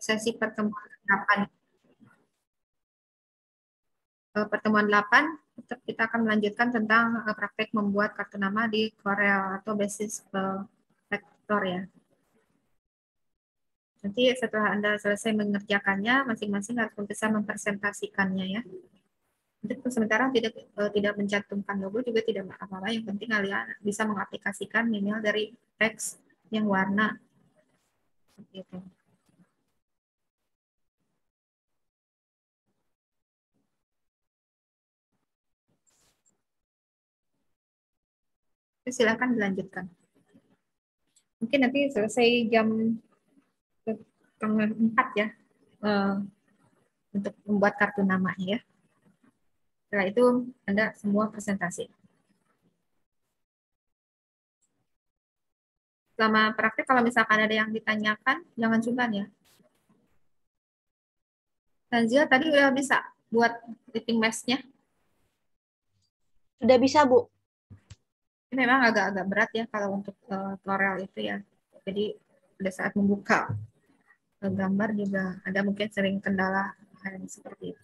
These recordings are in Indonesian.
sesi pertemuan 8. Pertemuan 8 kita akan melanjutkan tentang praktek membuat kartu nama di Corel atau basis vektor ya. Nanti setelah Anda selesai mengerjakannya, masing-masing harus bisa mempresentasikannya ya. Untuk sementara tidak mencantumkan logo juga tidak apa-apa. Yang penting kalian bisa mengaplikasikan minimal dari teks yang warna. Gitu. Silakan dilanjutkan. Mungkin nanti selesai jam setengah 4 ya. Untuk membuat kartu namanya ya. Setelah itu Anda semua presentasi. Selama praktek kalau misalkan ada yang ditanyakan, jangan sungkan ya. Tanzil tadi udah bisa buat clipping mask-nya. Sudah bisa, Bu. Ini memang agak-agak berat ya kalau untuk Corel itu ya. Jadi pada saat membuka gambar juga ada mungkin sering kendala hal seperti itu.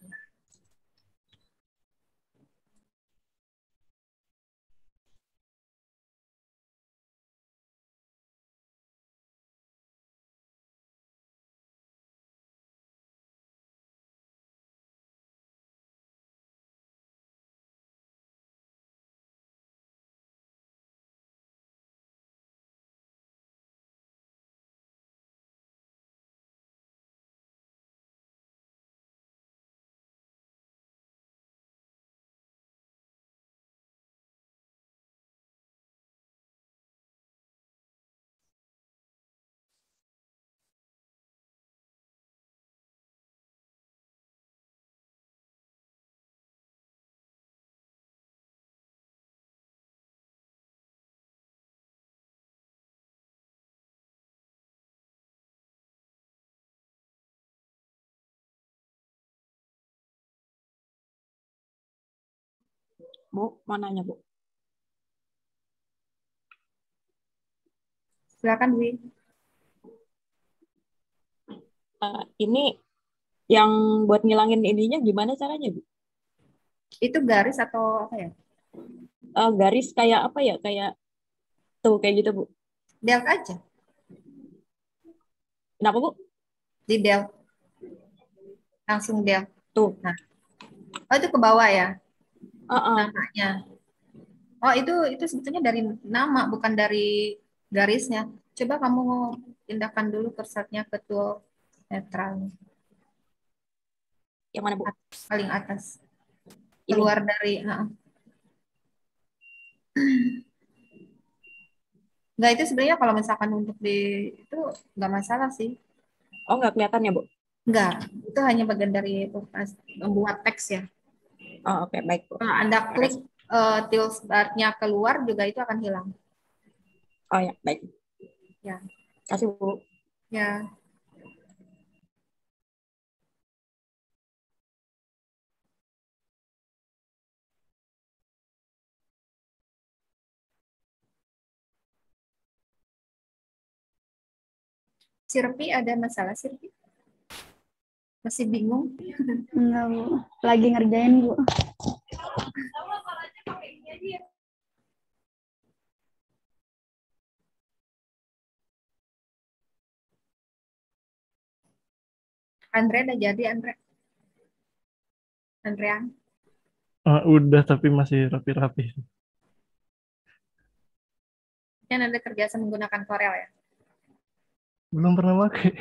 Bu, mau nanya, Bu. Silakan Dwi. Ini yang buat ngilangin ininya gimana caranya, Bu? Itu garis atau apa ya? Garis kayak apa ya? Kayak tuh, kayak gitu, Bu. Delta aja. Kenapa, Bu? Di del. Langsung del. Tuh. Nah, oh itu ke bawah ya Uh-uh. namanya. Oh itu sebetulnya dari nama bukan dari garisnya. Coba kamu pindahkan dulu kursornya ke tool netral Yang mana, Bu? paling atas. Ini. Keluar dari Enggak, itu sebenarnya kalau misalkan untuk di itu nggak masalah sih. Oh, nggak kelihatan ya, Bu? Enggak, itu hanya bagian dari itu membuat teks ya. Oh, oke, baik, Bu. Kalau Anda klik Makasih. tools bar-nya keluar juga itu akan hilang. Oh ya, baik. Ya, Kasih, Bu. ya. Sirpi ada masalah Sirpi? Masih bingung? Enggak, Bu. Lagi ngerjain, Bu. Andre udah jadi Andre? Andrean? Udah tapi masih rapi-rapi. Kan Anda terbiasa menggunakan Corel ya? Belum pernah pakai.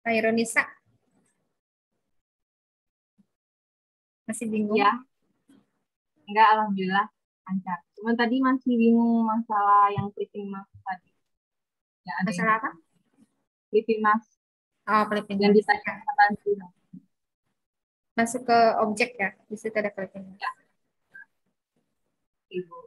Nah, Ironisa masih bingung? Ya, enggak, alhamdulillah lancar. Cuman tadi masih bingung masalah yang clipping mask tadi. Ya, ada yang Masalah apa? clipping mask Oh, clipping yang mask. ditanya tadi. Masuk ke objek ya? Di situ ada clipping mask. Ya, Ibu.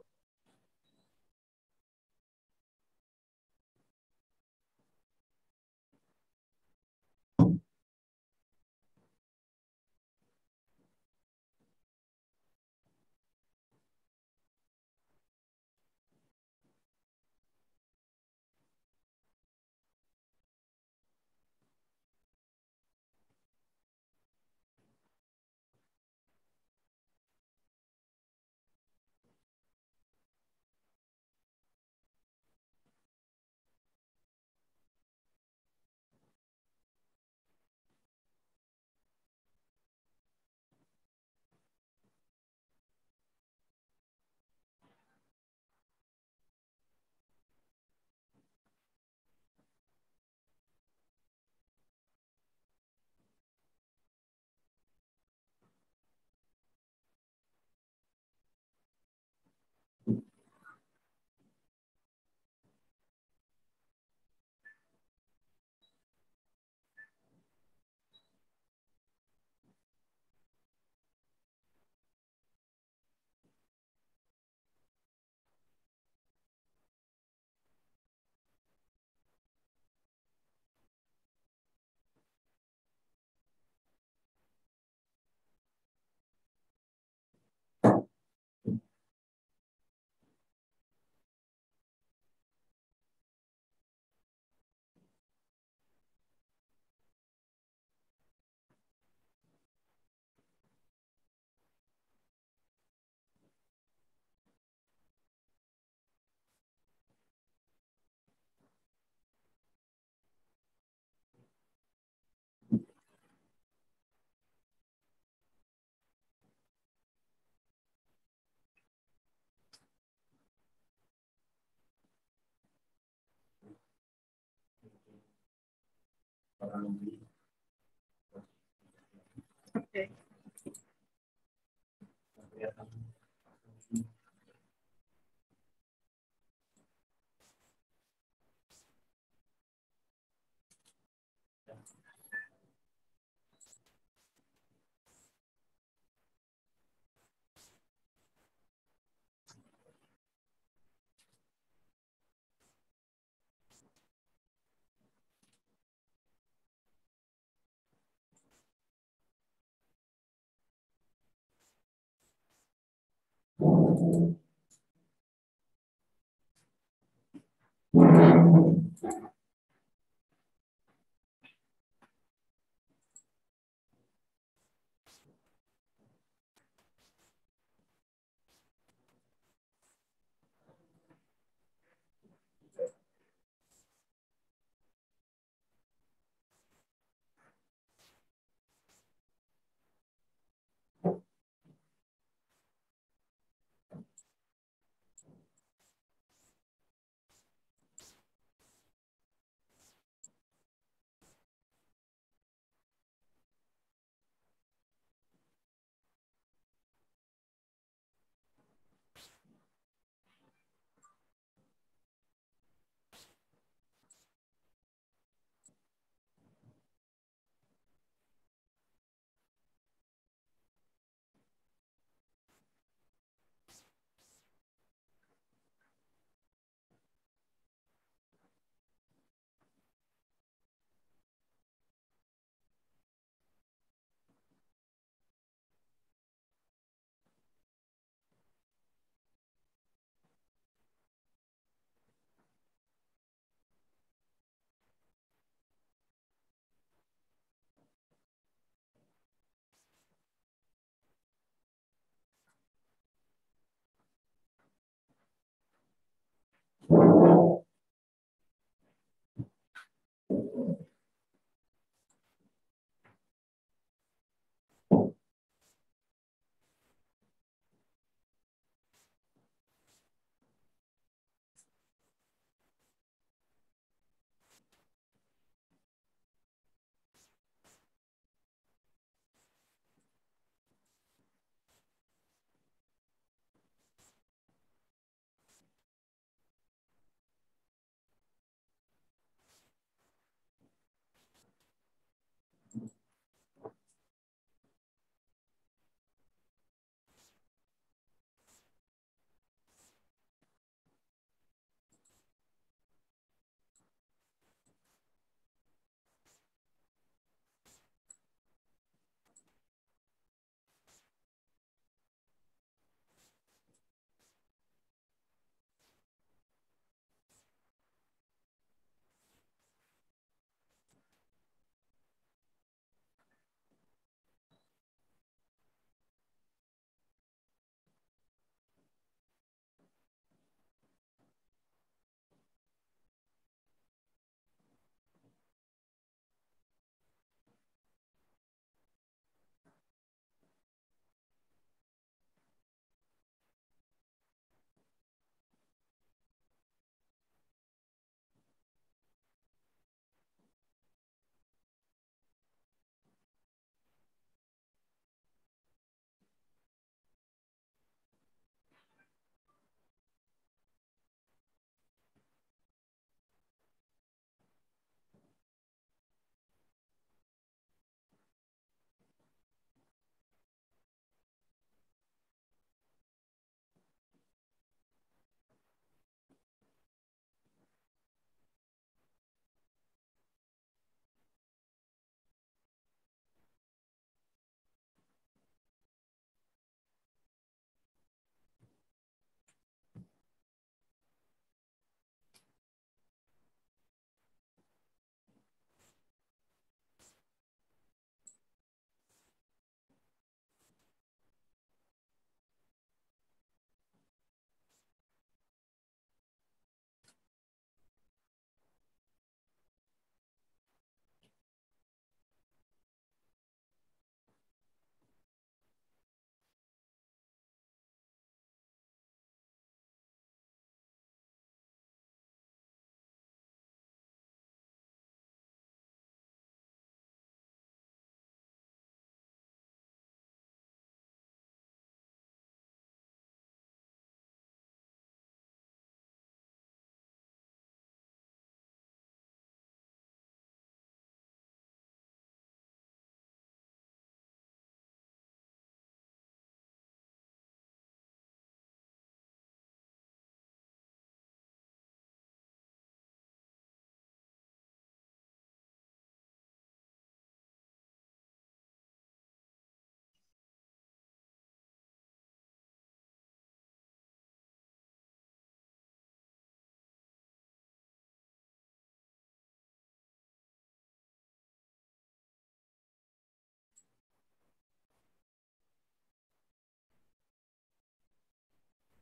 Oke.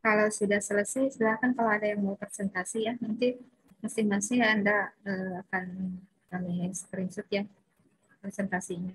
Kalau sudah selesai, silakan kalau ada yang mau presentasi ya. Nanti masing-masing Anda akan kami screenshot ya presentasinya.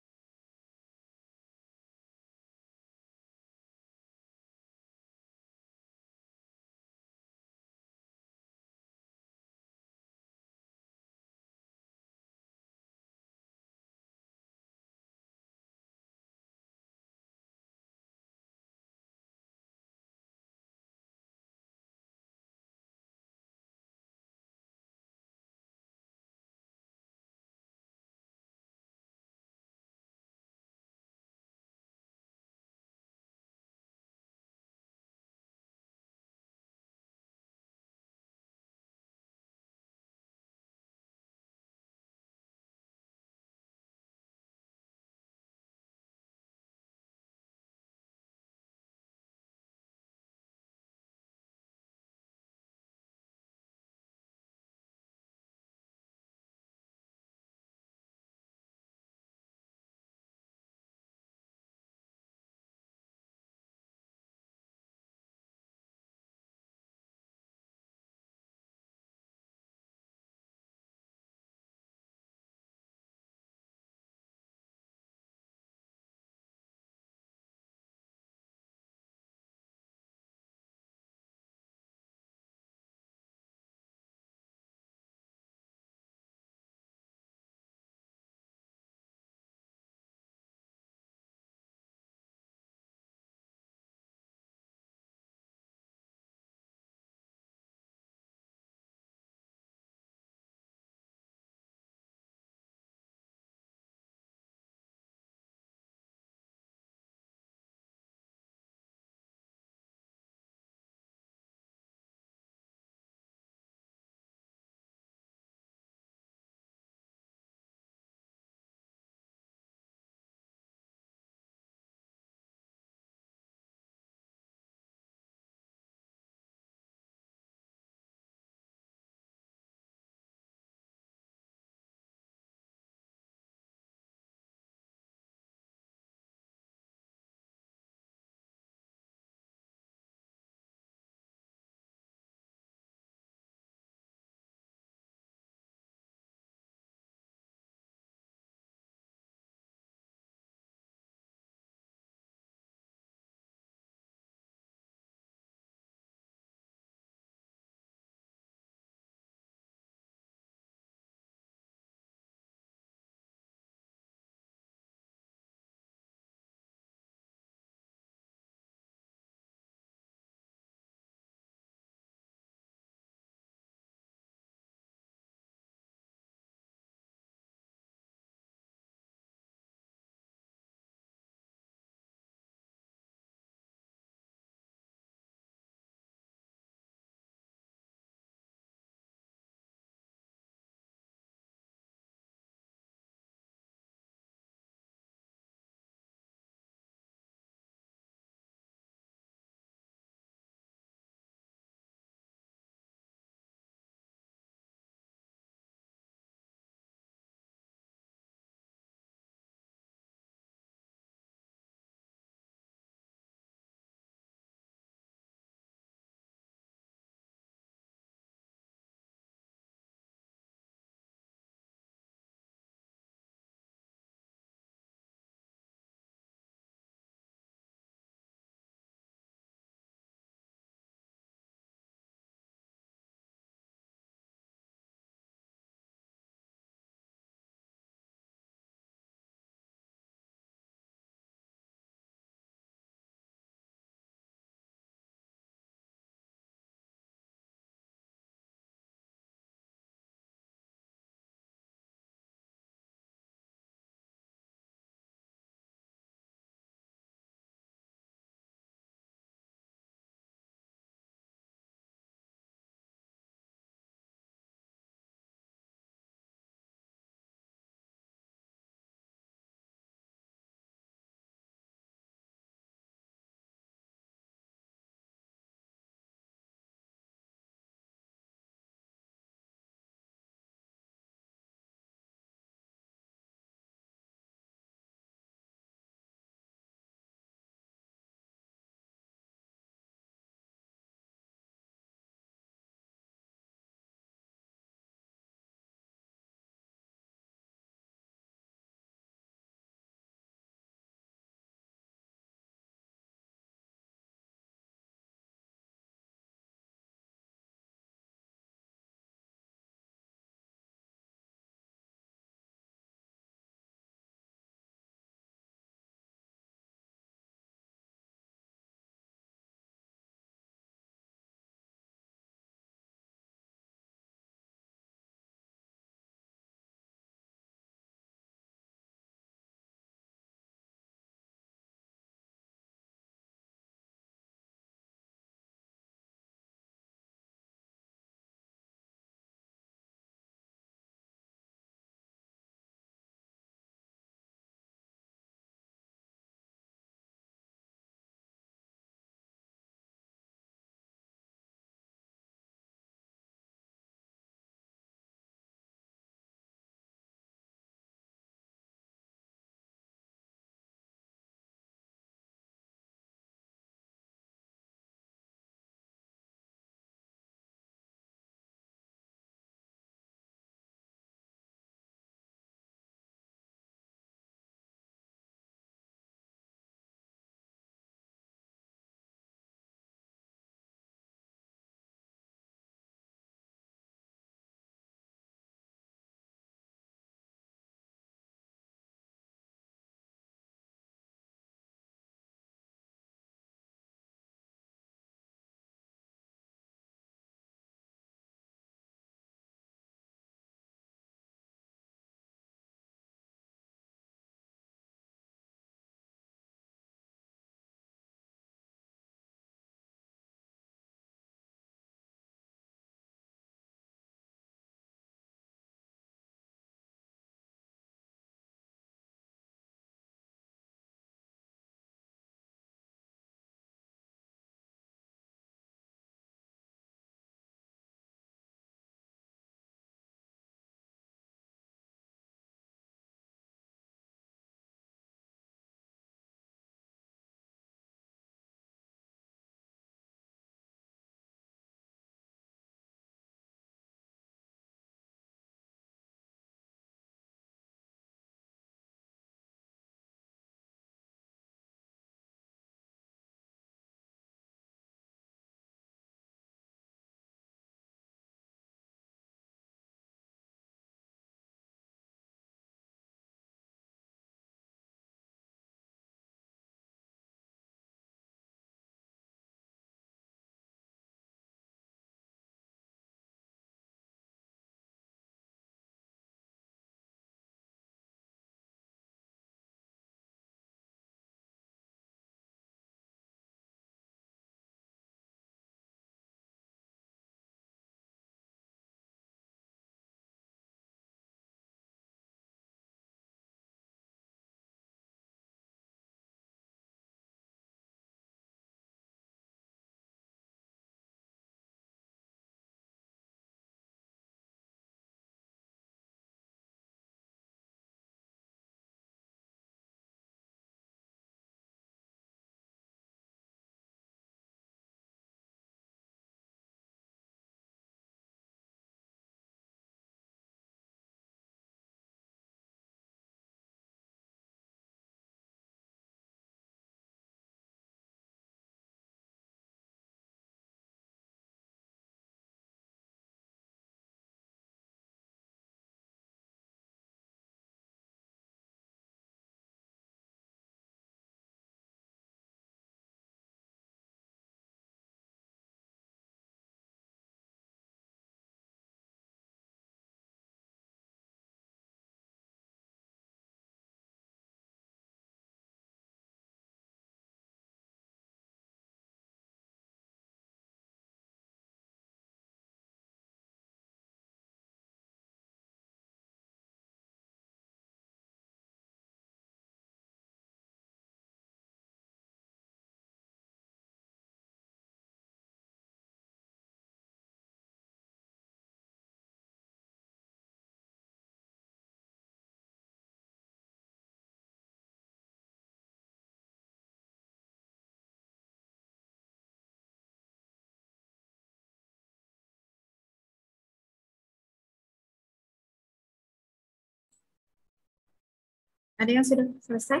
Ada yang sudah selesai?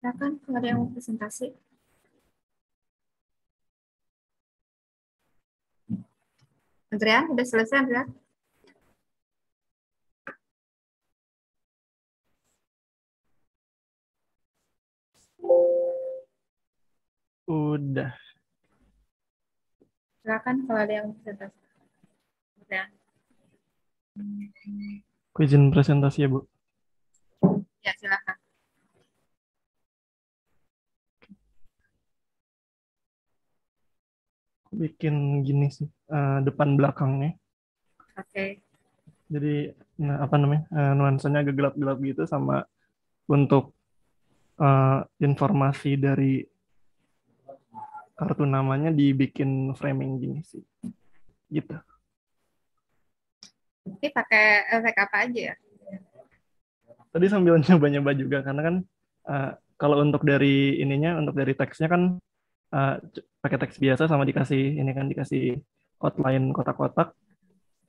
Silakan kalau ada yang mau presentasi. Andrea, sudah selesai, Andrea? Udah. Silakan kalau ada yang mau presentasi. Andrea. Aku izin presentasi ya, Bu. Ya, silakan. Aku bikin gini sih, depan belakangnya. Oke. Jadi, apa namanya, nuansanya agak gelap-gelap gitu, sama untuk informasi dari kartu namanya dibikin framing gini sih. Gitu. Ini pakai efek apa aja ya? Tadi sambil nyoba-nyoba juga, karena kan kalau untuk dari ininya, untuk dari teksnya kan pakai teks biasa sama dikasih ini kan, dikasih outline kotak-kotak,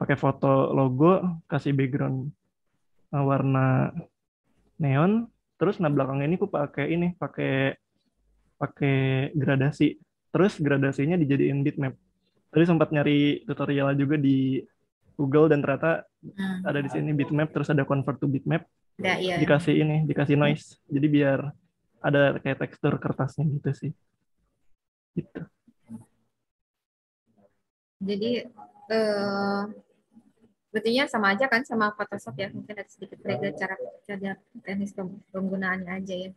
pakai foto logo, kasih background warna neon, terus nah belakangnya ini aku pakai ini, pakai pakai gradasi, terus gradasinya dijadiin bitmap. Tadi sempat nyari tutorial juga di Google dan ternyata ada di sini bitmap, terus ada convert to bitmap, Ada, iya. dikasih ini, dikasih noise, jadi biar ada kayak tekstur kertasnya gitu sih. Gitu. Jadi, betulnya sama aja kan sama Photoshop ya, mungkin ada sedikit beda cara teknis penggunaannya aja ya.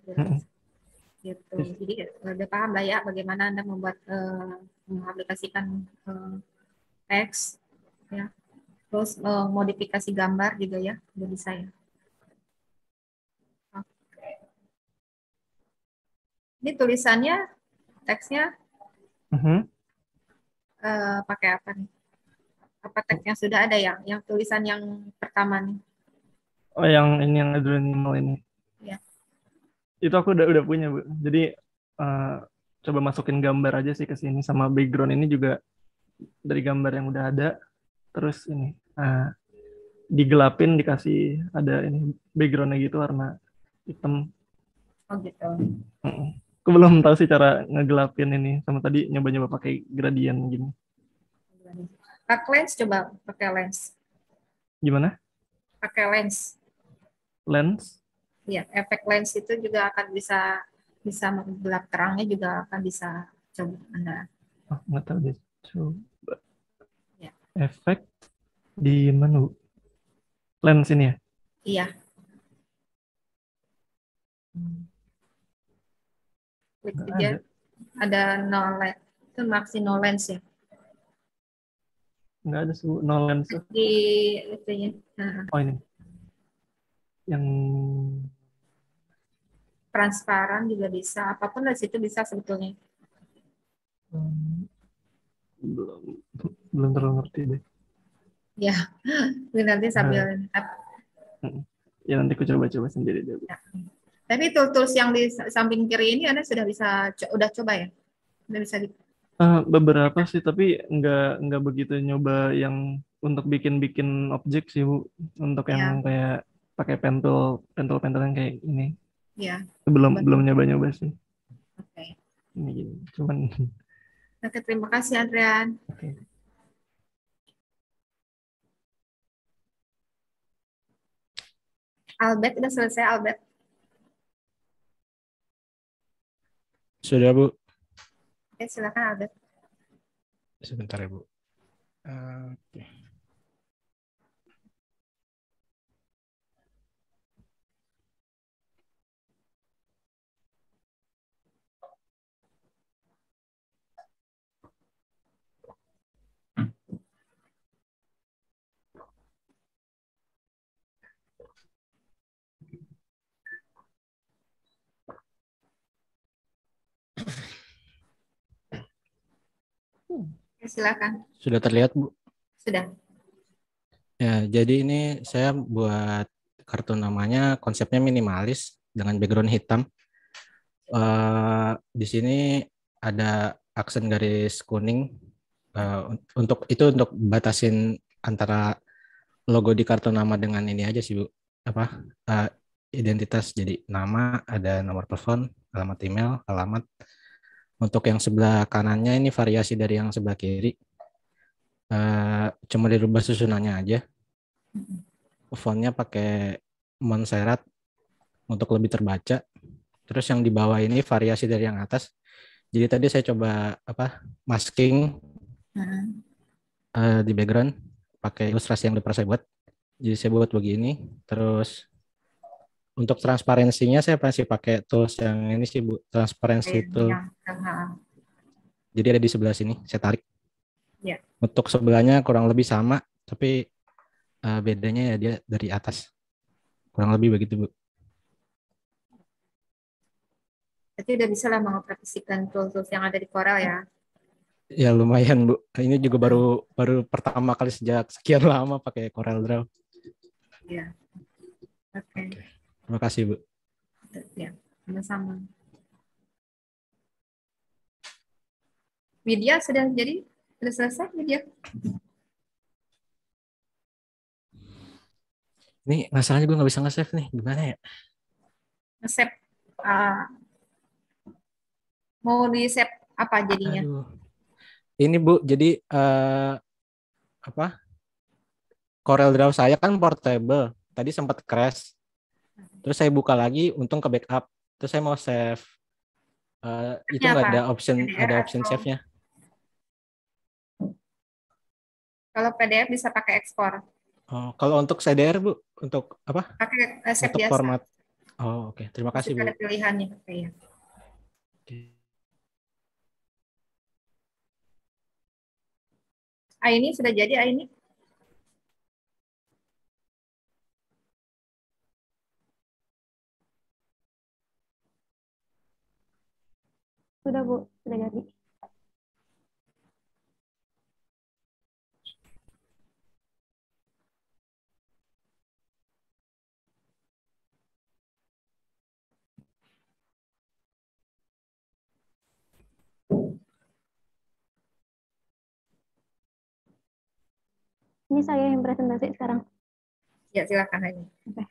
Gitu. Jadi udah paham lah ya bagaimana Anda membuat mengaplikasikan teks ya. Terus modifikasi gambar juga ya, udah bisa ya. Oke. Ini tulisannya, teksnya pakai apa nih? Apa teksnya sudah ada ya? Yang tulisan yang pertama nih. Oh, yang ini, yang adrenal ini. Ya. Itu aku udah punya, Bu. Jadi coba masukin gambar aja sih ke sini, sama background ini juga dari gambar yang udah ada. Terus ini digelapin, dikasih ada ini backgroundnya gitu warna hitam. Oh gitu. Aku belum tahu sih cara ngegelapin ini, sama tadi nyoba-nyoba pakai gradient gini. Pakai lens, coba pakai lens. Gimana? Pakai lens. Lens? Ya, efek lens itu juga akan bisa menggelap terangnya, juga akan bisa coba Anda. Oh, nggak tahu deh. Coba. Ya. Efek di mana, Bu? Lens ini ya? Iya. Klik aja. Ada no lens. Itu maksi no lens ya. Nggak ada sih, no lens. Di itunya. Oh, ini. Yang transparan juga bisa. Apapun dari situ bisa sebetulnya. belum terlalu ngerti deh. Ya, nanti sambil ya nanti aku coba-coba sendiri deh. Ya. Tapi tools yang di samping kiri ini Anda sudah bisa udah coba ya? Udah bisa gitu. Beberapa sih, tapi nggak begitu nyoba yang untuk bikin objek sih, Bu. Untuk yang kayak pakai pentul yang kayak ini. Ya. Belum nyoba sih. Oke. Ini gini, cuman. Oke, terima kasih Adrian. Oke. Albert, udah selesai Albert? Sudah, Bu. Oke, silakan Albert. Sebentar ya, Bu. Oke. Silakan. Sudah terlihat, Bu? Sudah. Ya, jadi ini saya buat kartu namanya, konsepnya minimalis dengan background hitam. Di sini ada aksen garis kuning. Untuk batasin antara logo di kartu nama dengan ini aja sih, Bu. identitas. Jadi nama, ada nomor telepon, alamat email, alamat. Untuk yang sebelah kanannya ini variasi dari yang sebelah kiri. Cuma dirubah susunannya aja. Fontnya pakai Montserrat untuk lebih terbaca. Terus yang di bawah ini variasi dari yang atas. Jadi tadi saya coba masking di background pakai ilustrasi yang udah pernah saya buat. Jadi saya buat begini. Terus untuk transparansinya saya masih pakai tools yang ini sih Bu, transparency tool. Jadi ada di sebelah sini, saya tarik. Ya. Untuk sebelahnya kurang lebih sama, tapi bedanya ya dia dari atas. Kurang lebih begitu Bu. Berarti udah bisa lah mengoperasikan tools-tools yang ada di Corel ya. Ya lumayan Bu. Ini juga baru pertama kali sejak sekian lama pakai CorelDRAW. Ya. Oke. Terima kasih Bu. Ya, sama-sama. Widya sudah jadi? Sudah selesai Widya? Ini masalahnya gue nggak bisa nge-save nih. Gimana ya? Nge-save. Mau di-save apa jadinya? Aduh. Ini Bu, jadi CorelDRAW saya kan portable. Tadi sempat crash. Terus saya buka lagi, untung ke backup. Terus saya mau save. Itu nggak ada option, save-nya. Kalau PDF bisa pakai ekspor. Oh, kalau untuk CDR Bu, untuk apa? Pakai save untuk biasa. Format. Oh, oke. Terima kasih Bu. Ada pilihannya. Ya. Ini sudah jadi ini. Sudah Bu, sudah jadi. Ini saya yang presentasi sekarang. Ya, silakan aja. Oke.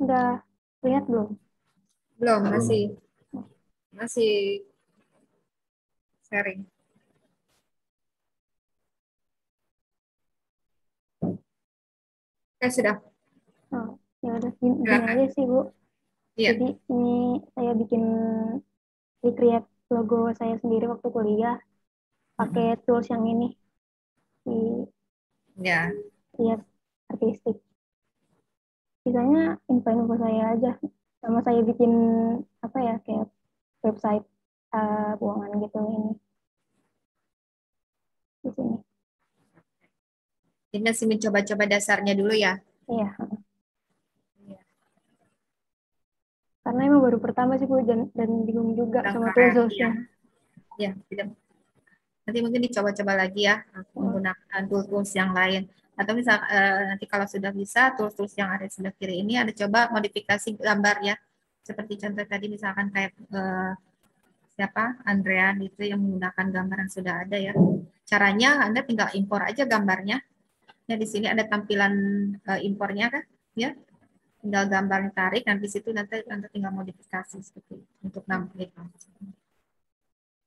Udah lihat belum? Belum, masih sharing. Sudah. Oh, ya udah gini aja sih Bu. Iya. Jadi ini saya bikin recreate logo saya sendiri waktu kuliah pakai tools yang ini di create artistik. Sisanya info saya aja. Sama saya bikin kayak website keuangan gitu ini di sini. Jadi masih mencoba-coba dasarnya dulu ya. Iya. Karena emang baru pertama sih Bu dan bingung juga sama toolsnya. Ya, tidak. Nanti mungkin dicoba-coba lagi ya menggunakan tools yang lain. Atau misal nanti kalau sudah bisa tools yang ada di sebelah kiri ini ada coba modifikasi gambar ya. Seperti contoh tadi misalkan kayak Andrean itu yang menggunakan gambar yang sudah ada ya. Caranya Anda tinggal impor aja gambarnya. Ya di sini ada tampilan impornya kan, ya. Tinggal gambar tarik, nanti situ nanti Anda tinggal modifikasi seperti itu untuk nampilin.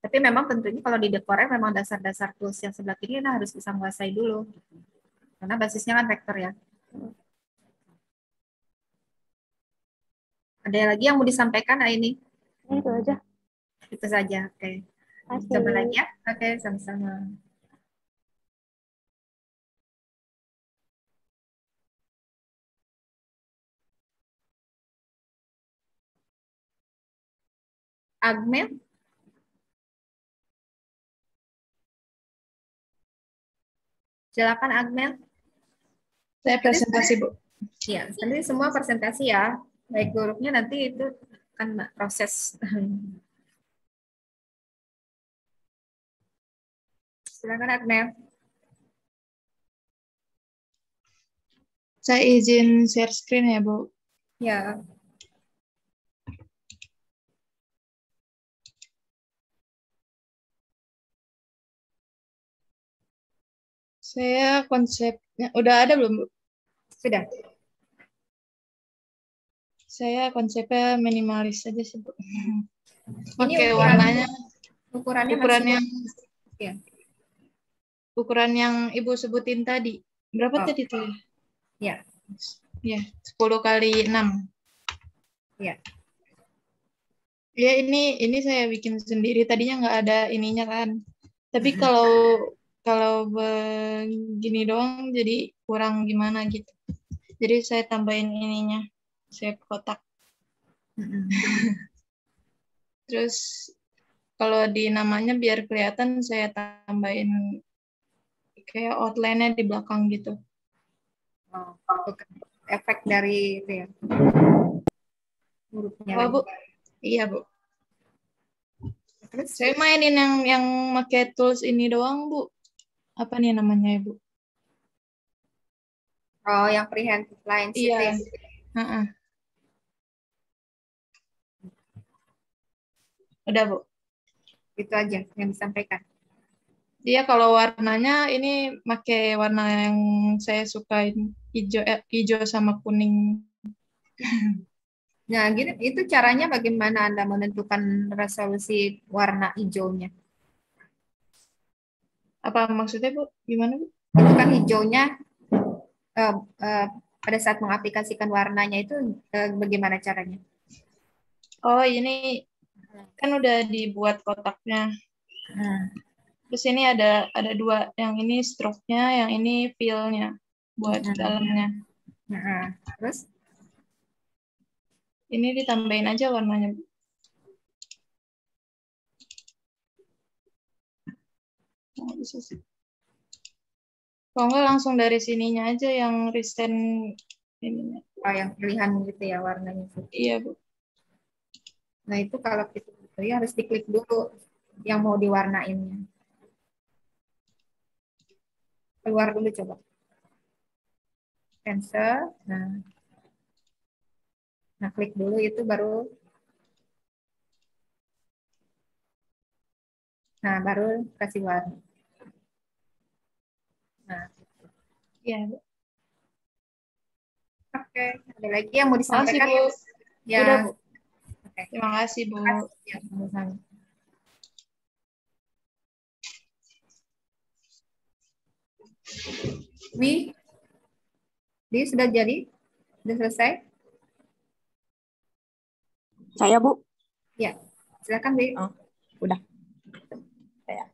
Tapi memang tentunya kalau di Corel memang dasar-dasar tools yang sebelah kiri harus bisa menguasai dulu. Karena basisnya kan vektor ya. Ada lagi yang mau disampaikan ini? Itu aja. Itu saja, oke. Coba lagi ya. Oke, sama-sama. Agmel? Silakan Agmel. Saya presentasi, Bu. Ya, nanti semua presentasi ya. Baik buruknya nanti itu kan proses. Silakan Agmel. Saya izin share screen ya, Bu. Ya, Saya konsepnya, udah ada belum, Bu? sudah. Saya konsepnya minimalis aja sih, Bu. Ini Pakai ukuran warnanya, ukurannya ukuran maksimal. yang Ya. ukuran yang Ibu sebutin tadi. Berapa Oh, tadi tuh ya, ya? Ya, 10 kali 6. ya. Ya, ini saya bikin sendiri. Tadinya nggak ada ininya kan. Tapi Mm-mm. kalau begini doang jadi kurang gimana gitu. Jadi saya tambahin ininya, shape kotak. Mm-mm. Terus kalau di namanya biar kelihatan saya tambahin kayak outline-nya di belakang gitu. Oh, bukan efek dari itu ya, hurufnya Apa, lagi. Bu? Iya, Bu. Terus, Saya mainin yang pakai tools ini doang, Bu. Apa nih namanya, Ibu? oh, yang freehand lines itu Iya. ya. Heeh. Udah, Bu. Itu aja yang disampaikan. Dia kalau warnanya ini pakai warna yang saya sukain, hijau sama kuning. Nah, gitu, itu caranya bagaimana Anda menentukan resolusi warna hijaunya? Apa maksudnya, Bu? Gimana, Bu? Itu kan hijaunya eh, eh, pada saat mengaplikasikan warnanya itu bagaimana caranya? Oh, ini kan udah dibuat kotaknya. Hmm. Terus ini ada dua, yang ini stroke-nya, yang ini fill-nya buat dalamnya. Nah, terus Ini ditambahin aja warnanya, Bu. Nggak bisa sih. Kalau nggak langsung dari sininya aja yang resend ininya. yang pilihan gitu ya warnanya. Iya, Bu. Nah, itu kalau kita ya harus diklik dulu yang mau diwarnainnya. Keluar dulu coba. Cancel. Nah, klik dulu itu baru. Nah, baru kasih warna. Nah, Iya, Bu. oke. Ada lagi yang mau Makasih, disampaikan? Bu. Ya. Udah, Bu. Oke. Terima kasih, Bu. Ya, sama-sama. Dia sudah jadi? Sudah selesai? Saya, Bu. Ya, silakan, Wi. Oh, udah. Saya.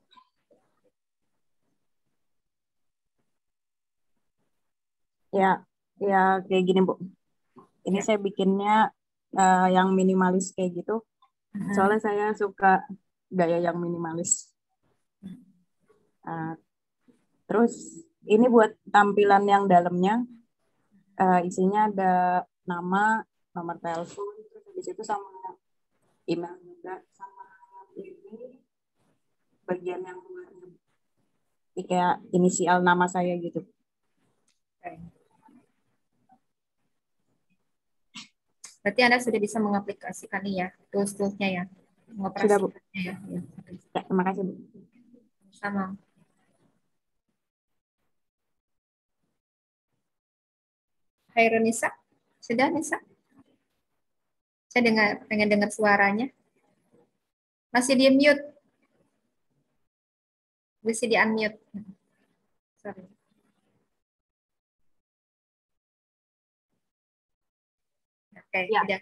Ya, ya kayak gini, Bu. Ini Ya. saya bikinnya yang minimalis kayak gitu. Soalnya saya suka gaya yang minimalis. Terus ini buat tampilan yang dalamnya, isinya ada nama, nomor telepon, terus habis itu sama email juga, sama ini bagian yang luarnya. Ini kayak inisial nama saya gitu. Oke. Berarti Anda sudah bisa mengaplikasikan ya, tools-toolsnya ya, Sudah, Bu. mengoperasikannya ya. Ya, terima kasih, Bu. Sama. Hai Nisa, sudah Nisa? Saya pengen dengar suaranya. Masih di mute. Masih di unmute. Sorry. Oke, Ya. udah.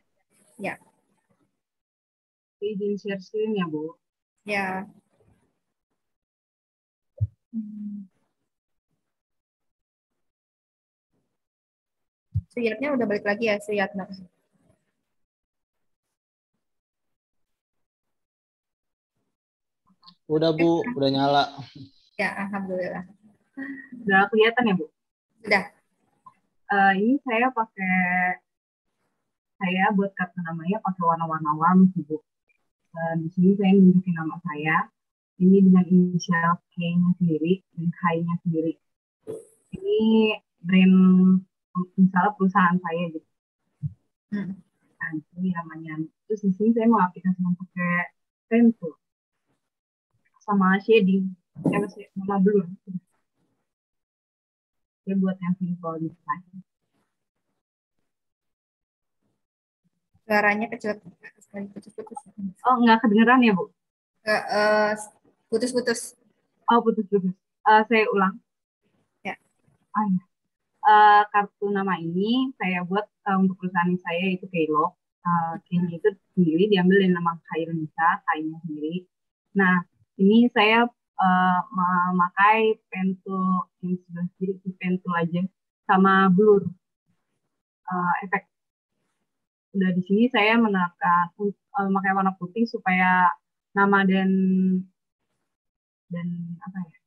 Ya. Izin share screen ya, Bu. Ya. Suyatnya udah balik lagi ya, Suyatna. Udah, Bu, udah nyala. Ya, alhamdulillah. Udah kelihatan ya, Bu? Sudah. Ini saya buat kartu namanya pakai warna-warna warm sih, Bu. Di sini saya nunjukin nama saya. Ini dengan inisial K-nya sendiri dan H-nya sendiri. Ini brand misalnya perusahaan saya gitu. Hmm. Nah, ini namanya. Terus di sini saya mau aplikasikan pakai Pentool sama shading, sama blur. Saya buat yang simple design. Suaranya kecil sekali, putus-putus. Oh, nggak kedengeran ya, Bu? Putus-putus. Oh, putus-putus. Saya ulang. Ya. Ah, ya. Kartu nama ini saya buat untuk perusahaan saya itu Keylog. Kayaknya itu sendiri diambil dari nama Khairunisa, kayaknya sendiri. Nah, ini saya memakai Pentool yang sebelah kiri, Pentool aja, sama blur efek. Udah di sini saya menekan memakai warna putih supaya nama dan apa ya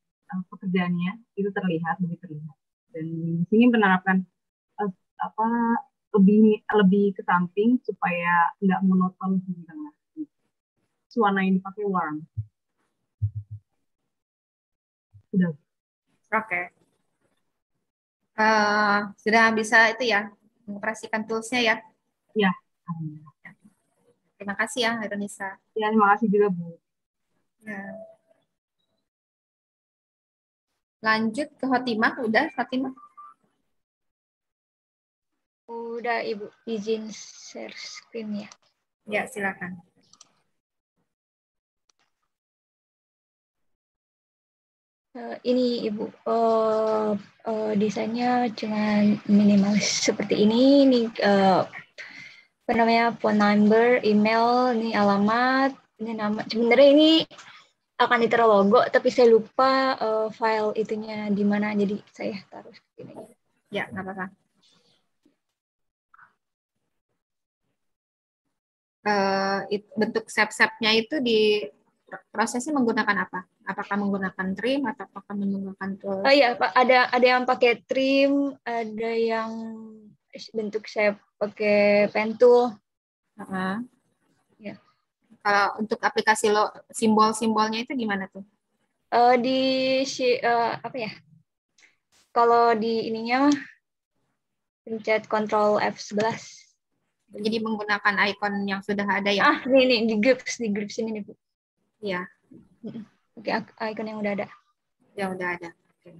pekerjaannya itu terlihat, lebih terlihat. Dan di sini menerapkan apa lebih ke samping supaya nggak monoton di tengah. Warna yang dipakai warm. Sudah. Oke. Sudah bisa itu ya, mengoperasikan tools-nya ya. Ya. Terima kasih ya, Ironisa. Ya, terima kasih juga, Bu. Ya. Lanjut ke Hotimah, udah Fatimah? Udah, Ibu. Izin share screen ya. Ya, silakan. Ini Ibu, desainnya cuma minimalis seperti ini. Ini apa namanya, phone number, email, ini alamat, ini nama. Sebenarnya ini akan ditaruh logo, tapi saya lupa file itunya di mana, jadi saya taruh seperti ini. Ya, nggak apa-apa. Bentuk step-stepnya itu di prosesnya menggunakan apa? Apakah menggunakan trim atau apakah menggunakan tool? Oh iya, Pak, ada yang pakai trim, ada yang bentuk saya pakai pen tool. Ya. Kalau untuk aplikasi simbol-simbolnya itu gimana tuh? Apa ya? Kalau di ininya mah pencet Ctrl F11. Jadi menggunakan icon yang sudah ada ya? Ini di groups ini nih, Bu. Iya. Oke, icon yang udah ada. Yang udah ada. Oke.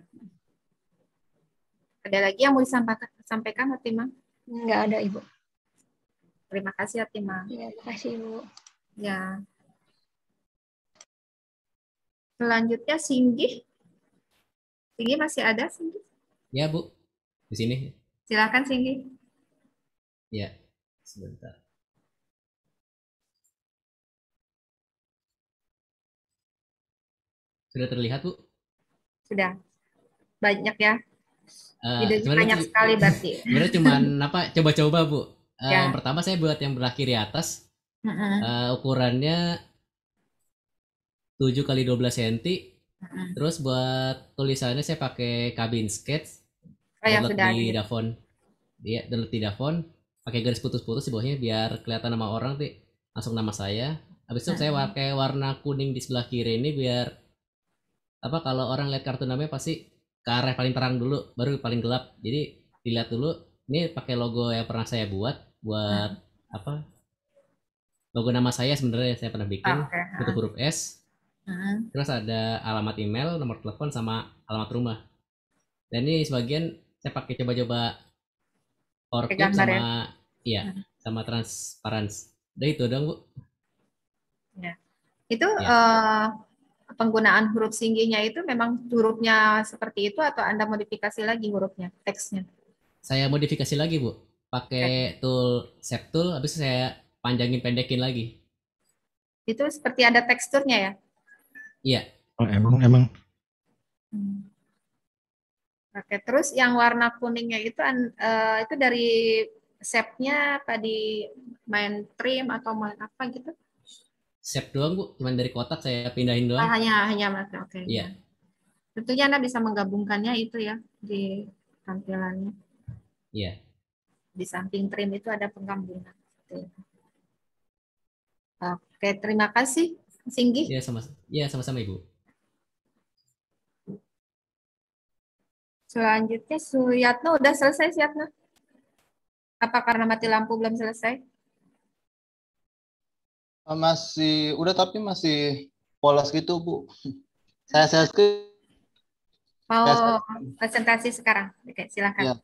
Ada lagi yang mau disampaikan, Fatimah? Nggak ada, Ibu. Terima kasih, Fatimah. Ya, terima kasih, Ibu. Ya. Selanjutnya Singgi. Singgi masih ada, Singgi? Ya, Bu. Di sini. Silakan, Singgi. Ya, sebentar. Sudah terlihat, Bu? Sudah. Banyak ya. Banyak sekali berarti. Sebenarnya cuman coba-coba, Bu. Ya. Yang pertama saya buat yang belah kiri atas. Ukurannya 7 kali 12 cm. Terus buat tulisannya saya pakai Kabin Sketch. Yang sudah di Davon. Iya, download di Davon. Pakai garis putus-putus di bawahnya biar kelihatan nama orang, langsung nama saya. Habis itu saya pakai warna kuning di sebelah kiri ini biar kalau orang lihat kartu namanya pasti ke arah paling terang dulu, baru paling gelap. Jadi dilihat dulu. Ini pakai logo yang pernah saya buat logo nama saya sebenarnya saya pernah bikin bentuk huruf S. Terus ada alamat email, nomor telepon sama alamat rumah. Dan ini sebagian saya pakai coba-coba PowerPoint sama sama transparansi. Udah itu dong, Bu. Ya. Itu penggunaan huruf Singginya itu memang hurufnya seperti itu atau Anda modifikasi lagi hurufnya, teksnya? Saya modifikasi lagi, Bu. Pakai tool Shape Tool, habis itu saya panjangin pendekin lagi. Itu seperti ada teksturnya ya? Iya. Oh, emang. Oke, terus yang warna kuningnya itu dari shape-nya apa di main trim atau main apa gitu? Shape doang, Bu. Cuman dari kotak saya pindahin doang. Hanya mata. Oke. Iya. Tentunya Anda bisa menggabungkannya itu ya di tampilannya. Iya. Di samping trim itu ada penggabungan. Oke, terima kasih, Singgi. Iya, sama-sama, Ibu. Selanjutnya Suyatno udah selesai Suyatno? Apa karena mati lampu belum selesai? Masih, udah tapi masih polos gitu, Bu. Saya skip. Mau presentasi sekarang? Oke, silakan. Ya.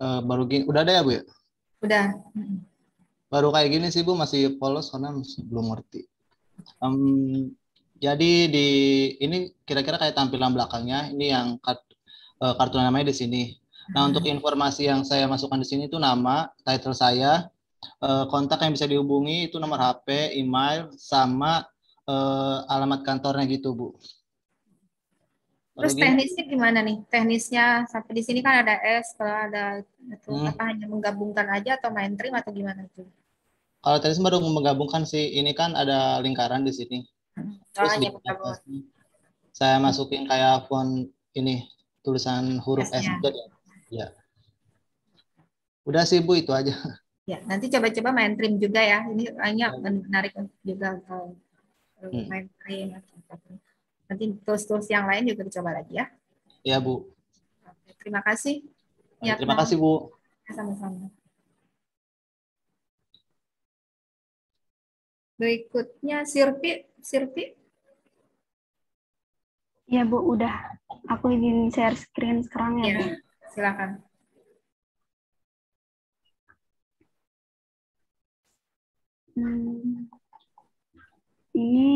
Baru gini, udah ada ya, Bu ya? Udah. Baru kayak gini sih, Bu, masih polos karena masih belum ngerti. Jadi di ini kira-kira kayak tampilan belakangnya, ini yang kartu namanya di sini. Nah, untuk informasi yang saya masukkan di sini itu nama, title saya, kontak yang bisa dihubungi itu nomor HP, email, sama alamat kantornya gitu, Bu. Terus teknisnya gimana nih? Teknisnya sampai di sini kan ada S, kalau ada itu apa hanya menggabungkan aja atau main trim atau gimana itu? Kalau tadi baru menggabungkan sih, ini kan ada lingkaran di sini. Terus di atasnya saya masukin kayak font ini tulisan huruf S juga. Ya. Udah sih Bu, itu aja. Ya, nanti coba-coba main trim juga ya. Ini hanya menarik juga kalau main trim atau apa. Nanti tools-tools yang lain juga dicoba lagi ya. Ya, Bu. Oke, terima kasih. Ya, terima kasih, Bu. Sama-sama. Berikutnya Sirpi. Ya Bu, udah. Aku izin share screen sekarang ya, Bu. Silakan. Ini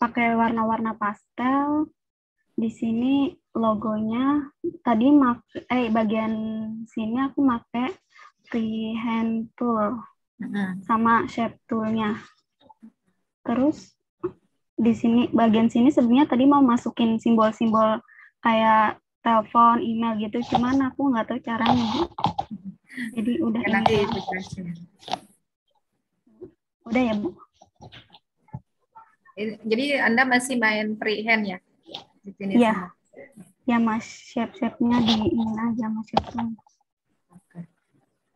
pakai warna-warna pastel. Di sini logonya tadi bagian sini aku pakai freehand tool sama shape toolnya. Terus di sini bagian sini sebenarnya tadi mau masukin simbol-simbol kayak telepon, email gitu, cuman aku nggak tahu caranya. Jadi udah nanti udah ya Bu. Jadi Anda masih main freehand ya? Iya. Ya Mas, shape-shape-nya di ini aja Mas shape-nya. Oke.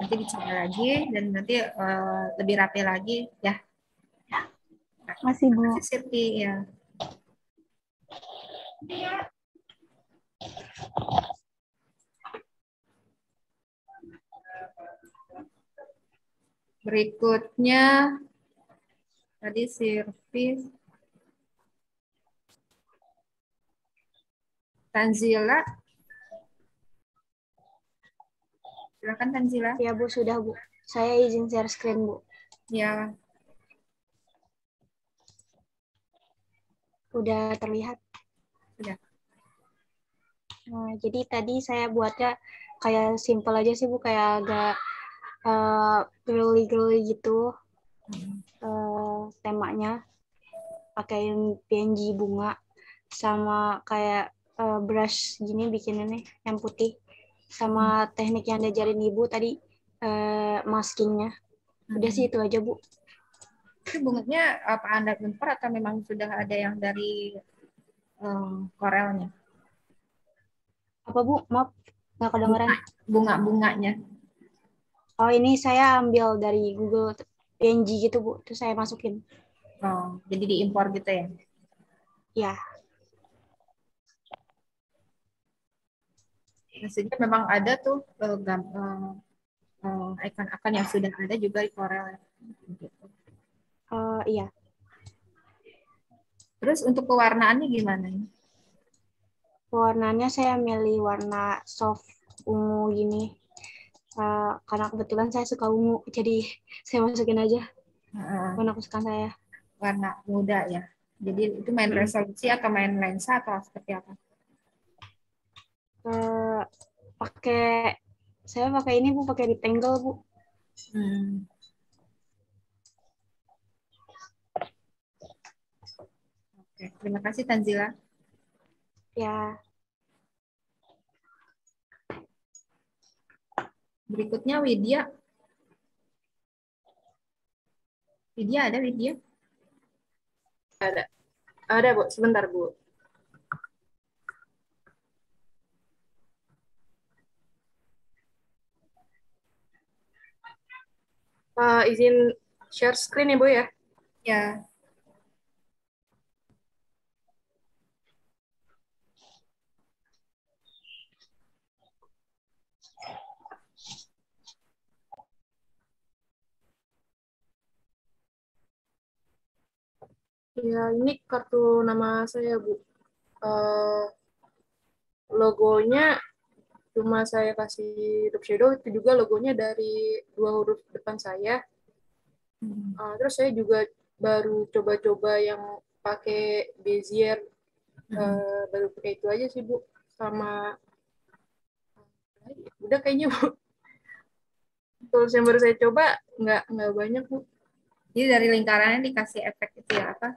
Nanti dicoba lagi dan nanti lebih rapi lagi ya. Makasih Bu. Terima kasih Sirpi ya. Berikutnya tadi Sirpi, Tanzila. Silakan Tanzila. Ya Bu, sudah Bu. Saya izin share screen Bu. Ya. Udah terlihat? Sudah. Nah, jadi tadi saya buatnya kayak simple aja sih Bu, kayak agak girly-girly gitu. Temanya pakai PNG bunga sama kayak brush gini bikinannya yang putih, sama teknik yang diajarin Ibu tadi maskingnya. Udah sih itu aja Bu. Itu bunganya apa Anda impor atau memang sudah ada yang dari Corelnya? Apa Bu? Maaf, nggak kedengeran. Bunga-bunganya. Oh, ini saya ambil dari Google PNG gitu Bu, terus saya masukin. Oh, jadi diimpor gitu ya? Ya. Maksudnya memang ada tuh icon-icon yang sudah ada juga di Corel. Gitu. Iya. Terus untuk pewarnaannya gimana? Warnanya saya milih warna soft ungu gini. Karena kebetulan saya suka ungu, jadi saya masukin aja warna kesukaan saya. Warna muda ya. Jadi itu main resolusi atau main lensa atau seperti apa? Saya pakai ini Bu, pakai rectangle Bu. Oke, terima kasih Tanzila. Ya. Berikutnya Widya. Widya ada Widya? Ada Bu, sebentar Bu. Izin share screen ya Bu ya? Ya. Ya, ini kartu nama saya, Bu. Logonya cuma saya kasih drop shadow, itu juga logonya dari 2 huruf depan saya. Terus saya juga baru coba-coba yang pakai Bezier, baru pakai itu aja sih, Bu. Sama udah kayaknya, Bu. Tools yang baru saya coba nggak banyak, Bu. Jadi dari lingkarannya dikasih efek itu ya apa?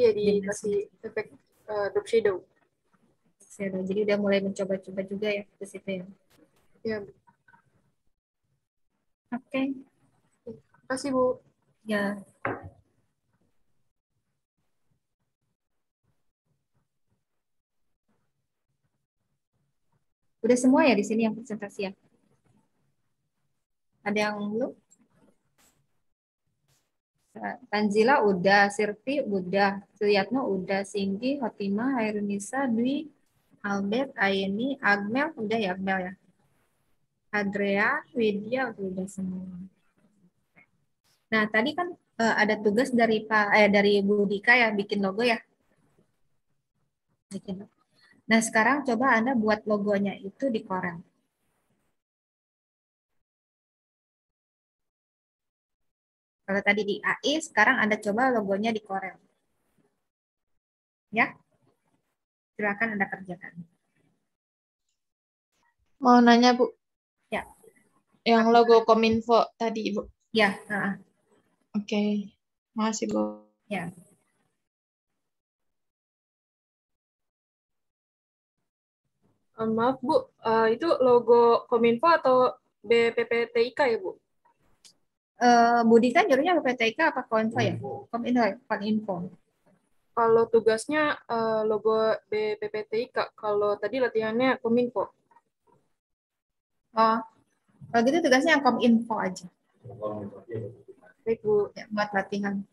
Iya, dikasih efek drop shadow. Jadi udah mulai mencoba-coba juga ya ke situ ya. Ya, Oke. kasih, Bu. Ya. Udah semua ya di sini yang presentasi ya? Ada yang belum? Tanzila udah, Sirti udah, Suyatno udah, Singgi, Hotima, Hairunisa, Dwi, Albert, Aini, Agmel udah ya Agmel ya. Adrea, Widya udah semua. Nah tadi kan ada tugas dari dari Bu Dika ya bikin logo ya. Bikin. Nah sekarang coba Anda buat logonya itu di Corel. Kalau tadi di AI, sekarang Anda coba logonya di Corel. Ya, silakan Anda kerjakan. Mau nanya, Bu. Ya. Yang logo Kominfo tadi, Bu. Ya. Oke. Makasih, Bu. Ya. Maaf, Bu. Itu logo Kominfo atau BPPTIK ya, Bu? Budi kan jadinya BPTIK apa Kominfo ya? Kominfo. Kalau tugasnya logo BPPTIK, kalau tadi latihannya Kominfo. Oh, kalau gitu tugasnya yang Kominfo aja. Baik, Bu. Ya, buat latihan.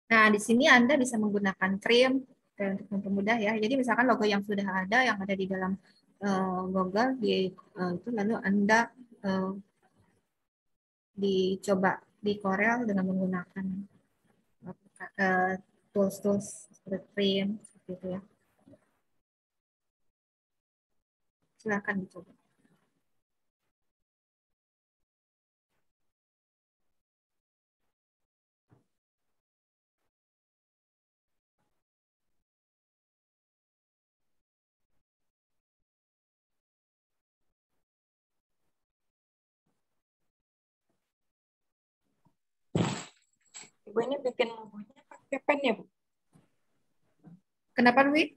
Nah, di sini Anda bisa menggunakan trim untuk mempermudah ya. Jadi misalkan logo yang sudah ada, yang ada di dalam Google, itu lalu Anda dicoba di Corel dengan menggunakan tools-tools seperti trim, seperti itu ya. Silakan dicoba. Ibu ini bikin logonya pakai pen ya, Bu? Kenapa, Dwi?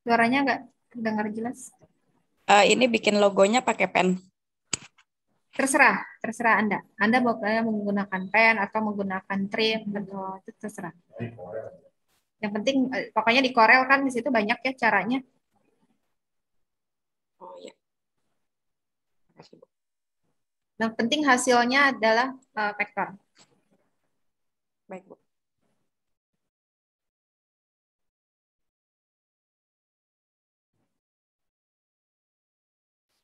Suaranya nggak terdengar jelas. Ini bikin logonya pakai pen. Terserah Anda. Anda mau menggunakan pen atau menggunakan trim atau itu terserah. Yang penting pokoknya di Corel kan di situ banyak ya caranya. Oh ya. Makasih, Bu. Yang penting hasilnya adalah vektor. Baik, Bu.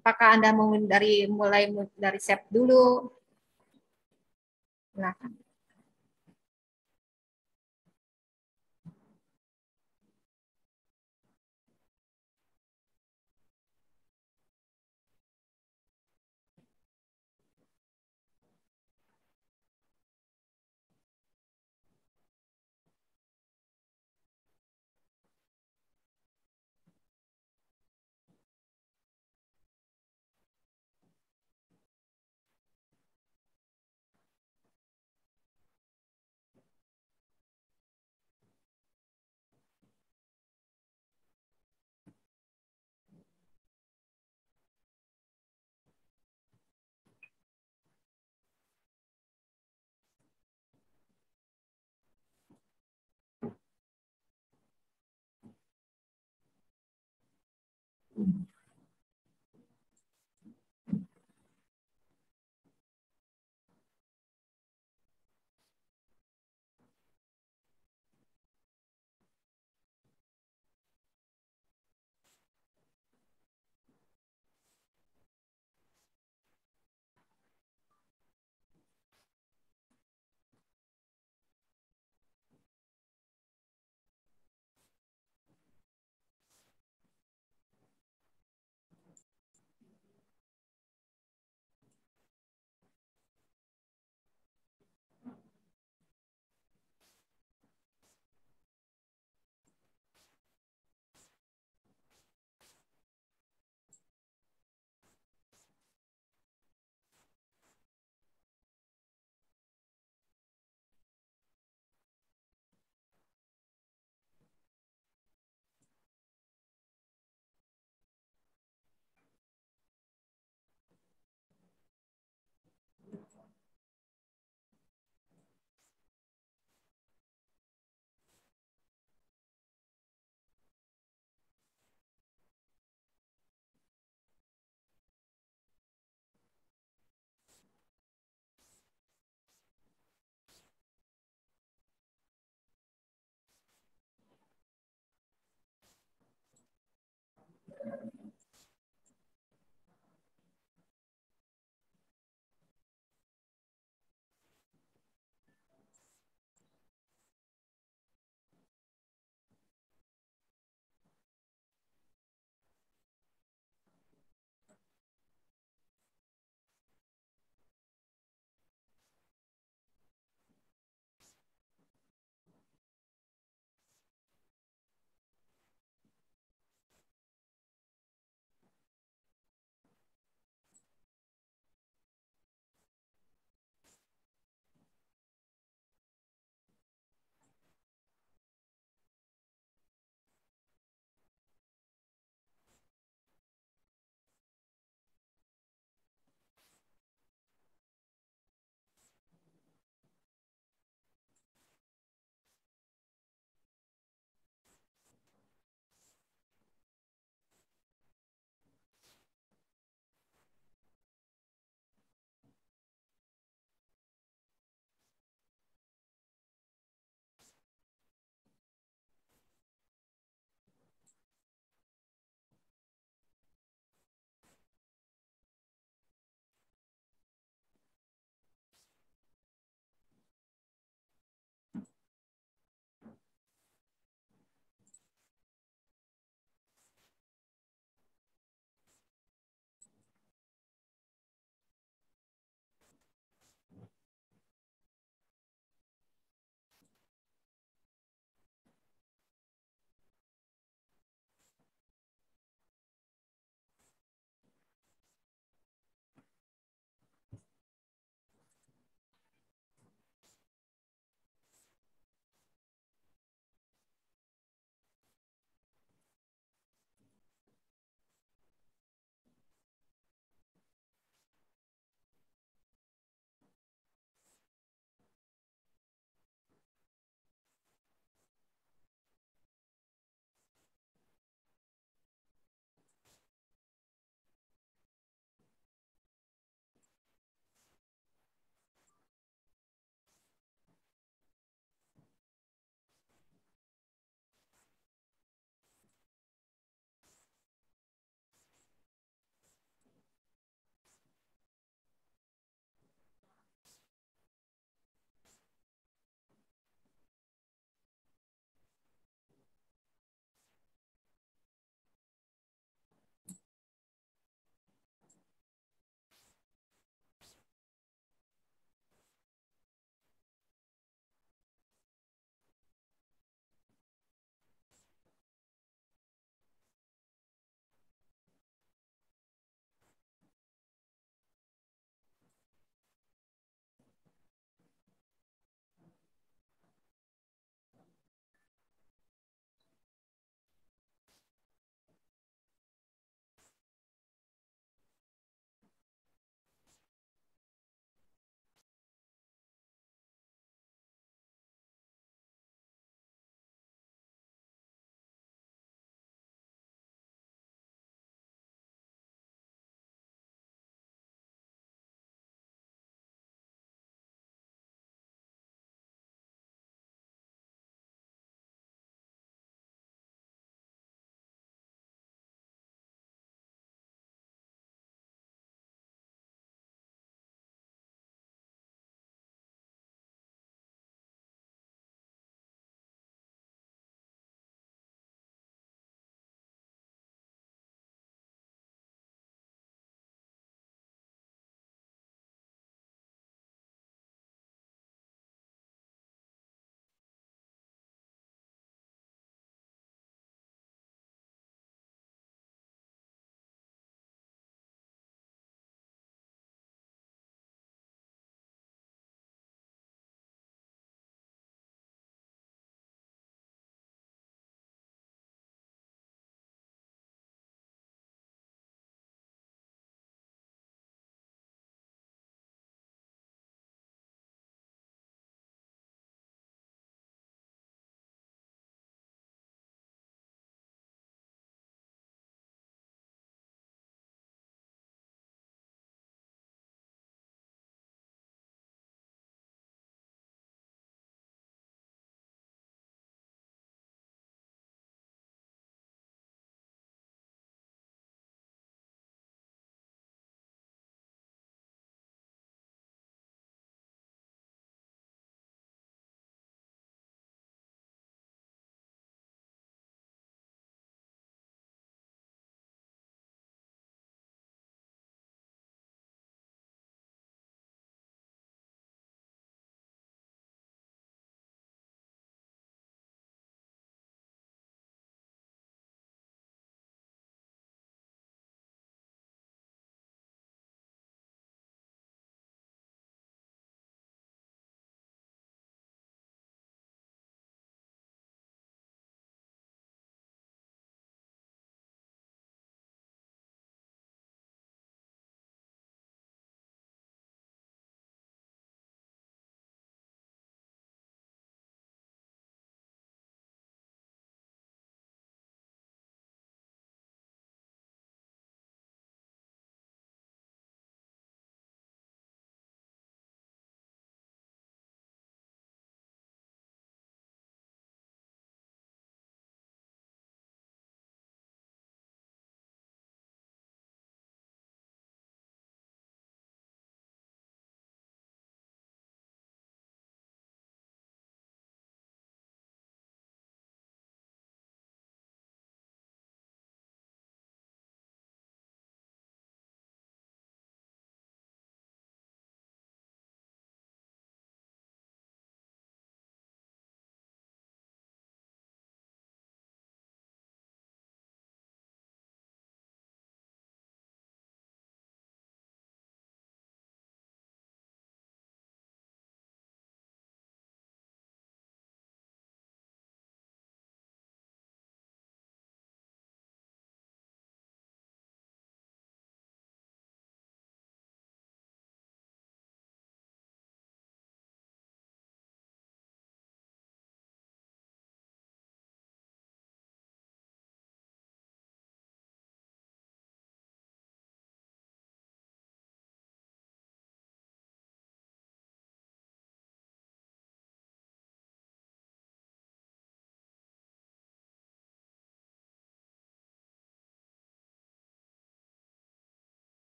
Apakah Anda mau mulai dari shape dulu? Silakan.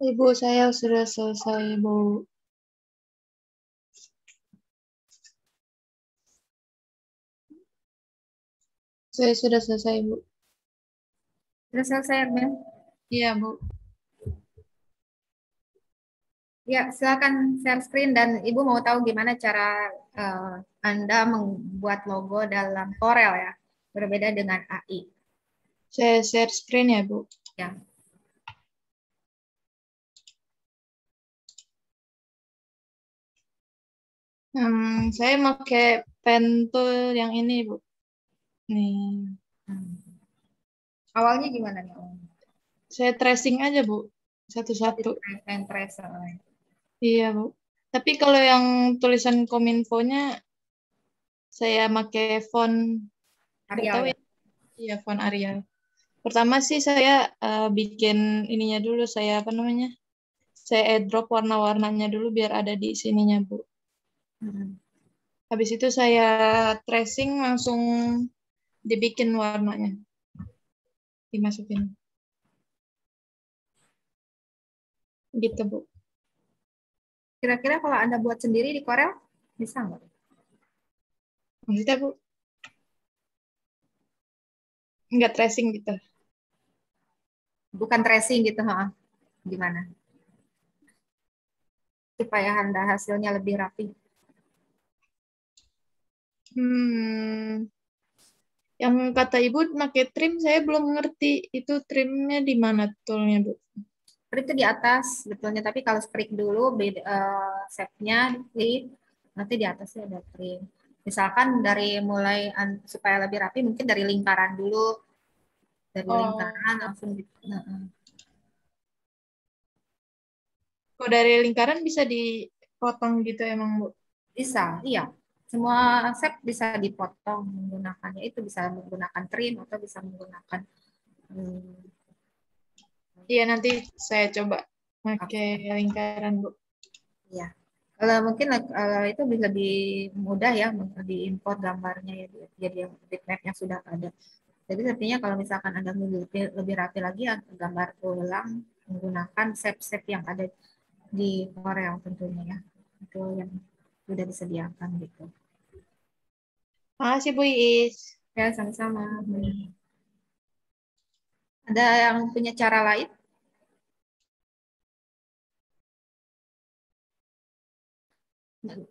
Ibu, saya sudah selesai, Bu. Saya sudah selesai, Bu. Sudah selesai, Mel? Iya, Bu. Ya, silakan share screen dan Ibu mau tahu gimana cara Anda membuat logo dalam Corel ya, berbeda dengan AI. Saya share screen ya, Bu. Ya. Saya pakai pen tool yang ini, Bu. Nih. Awalnya gimana nih? Saya tracing aja, Bu. Satu-satu. Pen tracer. Iya, Bu. Tapi kalau yang tulisan Kominfo-nya, saya pakai font, nggak Arial tahu ya? ya. Iya, font Arial. Pertama sih saya bikin ininya dulu, saya apa namanya? Saya airdrop warna-warnanya dulu biar ada di sininya, Bu. Habis itu saya tracing langsung dibikin warnanya. Dimasukin. Gitu, Bu. Kira-kira kalau Anda buat sendiri di Corel, bisa nggak? Maksudnya, Bu? Nggak tracing gitu. Bukan tracing gitu, gimana? Supaya Anda hasilnya lebih rapi. Yang kata Ibu pakai trim, saya belum ngerti. Itu trimnya di mana toolnya, Bu? Trim itu di atas sebetulnya, tapi kalau klik dulu shape-nya klik, nanti di atasnya ada trim. Misalkan dari mulai supaya lebih rapi, mungkin dari lingkaran dulu, dari lingkaran langsung Kalau dari lingkaran bisa dipotong gitu emang, Bu? Bisa, iya. Semua shape bisa dipotong menggunakannya, itu bisa menggunakan trim atau bisa menggunakan Iya, nanti saya coba pakai lingkaran, Bu. ya. Kalau mungkin itu bisa lebih mudah ya diimport gambarnya ya, jadi yang bitmap-nya sudah ada. Jadi artinya kalau misalkan Anda lebih rapi lagi, gambar ulang menggunakan shape-shape yang ada di Corel tentunya ya. Itu yang sudah disediakan gitu. Makasih, Bu Iis. Ya, sama-sama. Ada yang punya cara lain?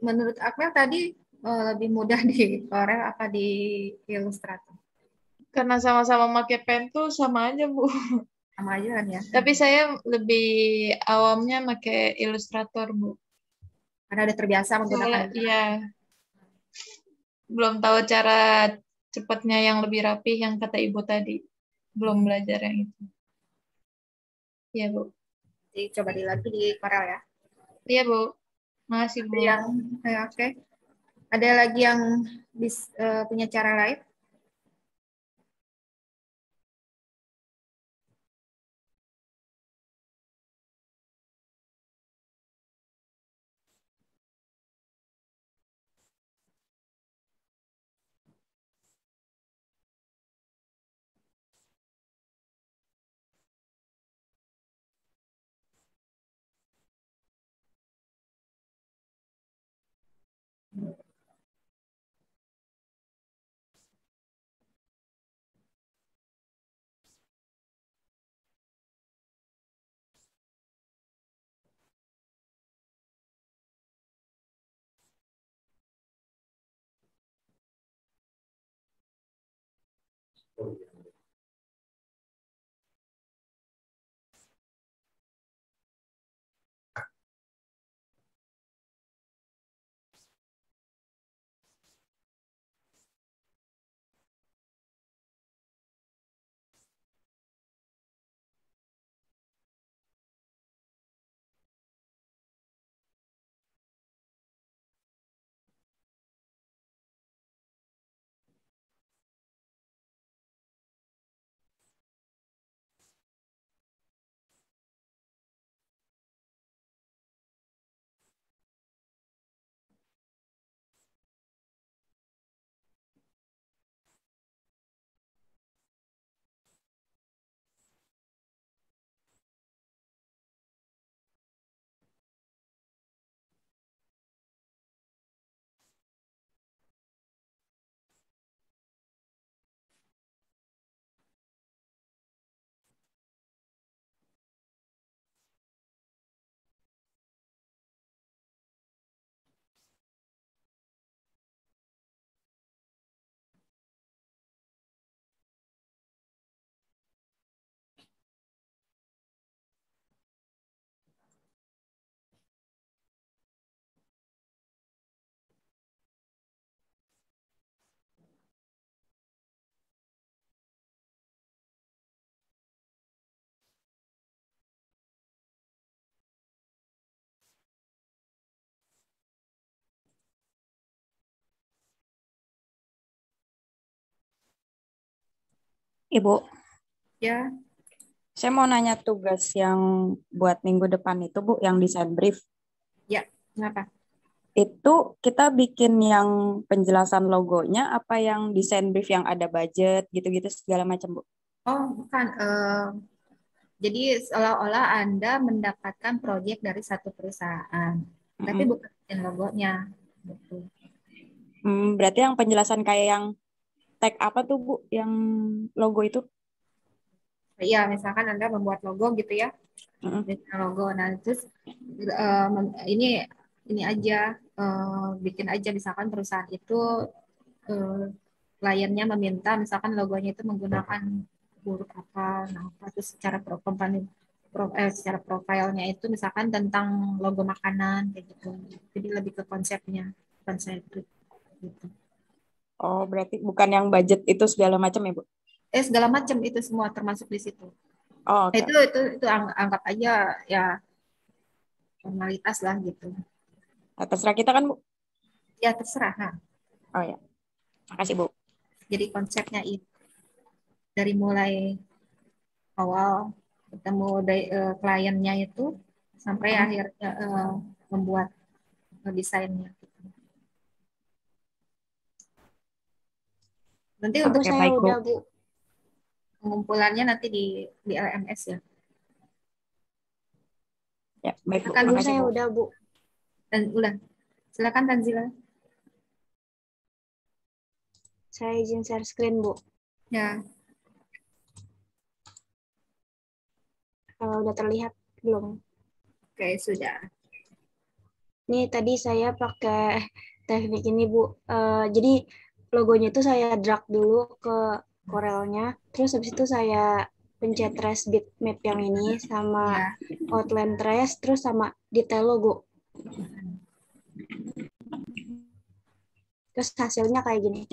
Menurut Akmel tadi lebih mudah di Corel apa di Illustrator? Karena sama-sama pakai pen tool sama aja, Bu. Sama aja kan ya? Tapi saya lebih awamnya pakai Illustrator, Bu. Karena udah terbiasa menggunakan. Iya. Belum tahu cara cepatnya yang lebih rapi yang kata Ibu tadi. Belum belajar yang itu. Iya, Bu. Jadi coba lagi di Corel ya. Iya, Bu. Makasih, Bu. Oke. Ada lagi yang punya cara lain? Ibu, Ya, saya mau nanya tugas yang buat minggu depan itu, Bu, yang desain brief. ya, kenapa? Itu kita bikin yang penjelasan logonya apa yang desain brief yang ada budget gitu-gitu segala macam, Bu? Oh, bukan. Jadi seolah-olah Anda mendapatkan proyek dari satu perusahaan, tapi bukan bikin logonya. Gitu. Berarti yang penjelasan kayak yang tag apa tuh, Bu, yang logo itu? Iya, misalkan Anda membuat logo gitu ya, bikin logo. Nah, terus ini aja, bikin aja misalkan perusahaan itu kliennya meminta misalkan logonya itu menggunakan huruf apa, nah terus secara secara profilnya itu misalkan tentang logo makanan kayak gitu. Jadi lebih ke konsepnya, konsep gitu. Oh, berarti bukan yang budget itu segala macam ya, Bu? Segala macam itu semua termasuk di situ. Oh, okay. Itu anggap aja ya formalitas lah gitu. Nah, terserah kita kan, Bu? Ya terserah. Nah. Oh ya, makasih, Bu. Jadi konsepnya itu dari mulai awal ketemu kliennya itu sampai akhirnya membuat desainnya. Nanti untuk saya udah, Bu. Pengumpulannya nanti di LMS ya. Ya, baik, Bu. Silakan, saya udah, Bu. Dan udah. Silakan Tanzila. Saya izin share screen, Bu. Ya. Kalau udah terlihat belum? Oke, sudah. Ini tadi saya pakai teknik ini, Bu. Jadi logonya itu saya drag dulu ke Corel-nya, terus habis itu saya pencet trace bitmap yang ini sama outline trace, terus sama detail logo. Terus hasilnya kayak gini.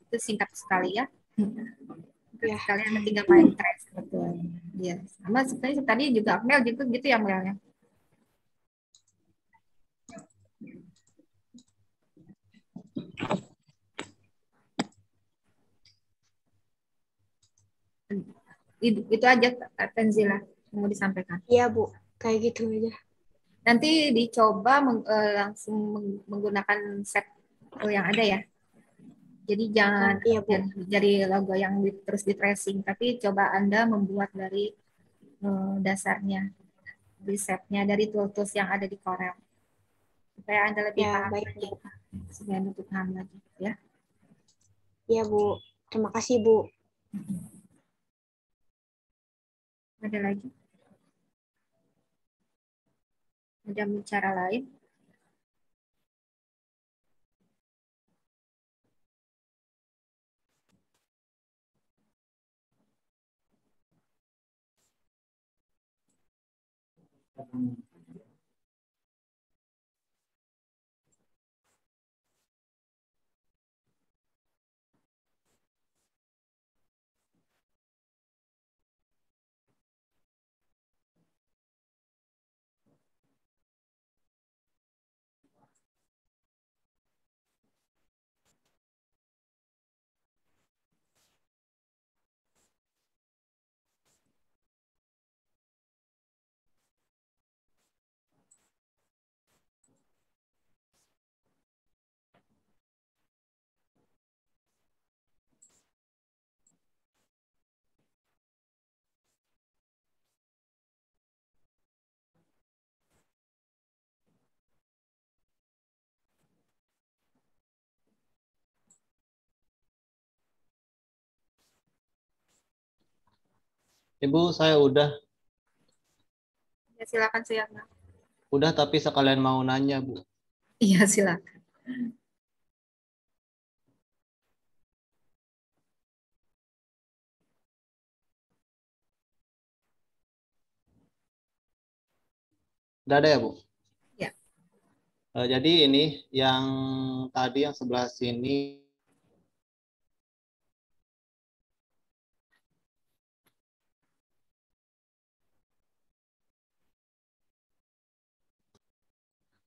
Itu singkat sekali ya. Ya. Kalian tinggal main trace betul. Ya, sama seperti tadi juga Mel gitu ya Melnya. Itu aja Tenzila mau disampaikan. Iya, Bu, kayak gitu aja. Nanti dicoba langsung menggunakan set yang ada ya. Jadi jangan dari logo yang terus di tracing, tapi coba Anda membuat dari dasarnya, resetnya dari tools yang ada di Corel. Supaya Anda lebih paham lagi. Supaya lebih paham lagi ya. Iya, Bu. Terima kasih, Bu. Ada lagi? Ada bicara lain? Ibu, saya udah. Ya, silakan silakan. Udah, tapi sekalian mau nanya, Bu. Iya, silakan. Udah ada ya, Bu? Ya. Jadi ini yang tadi yang sebelah sini.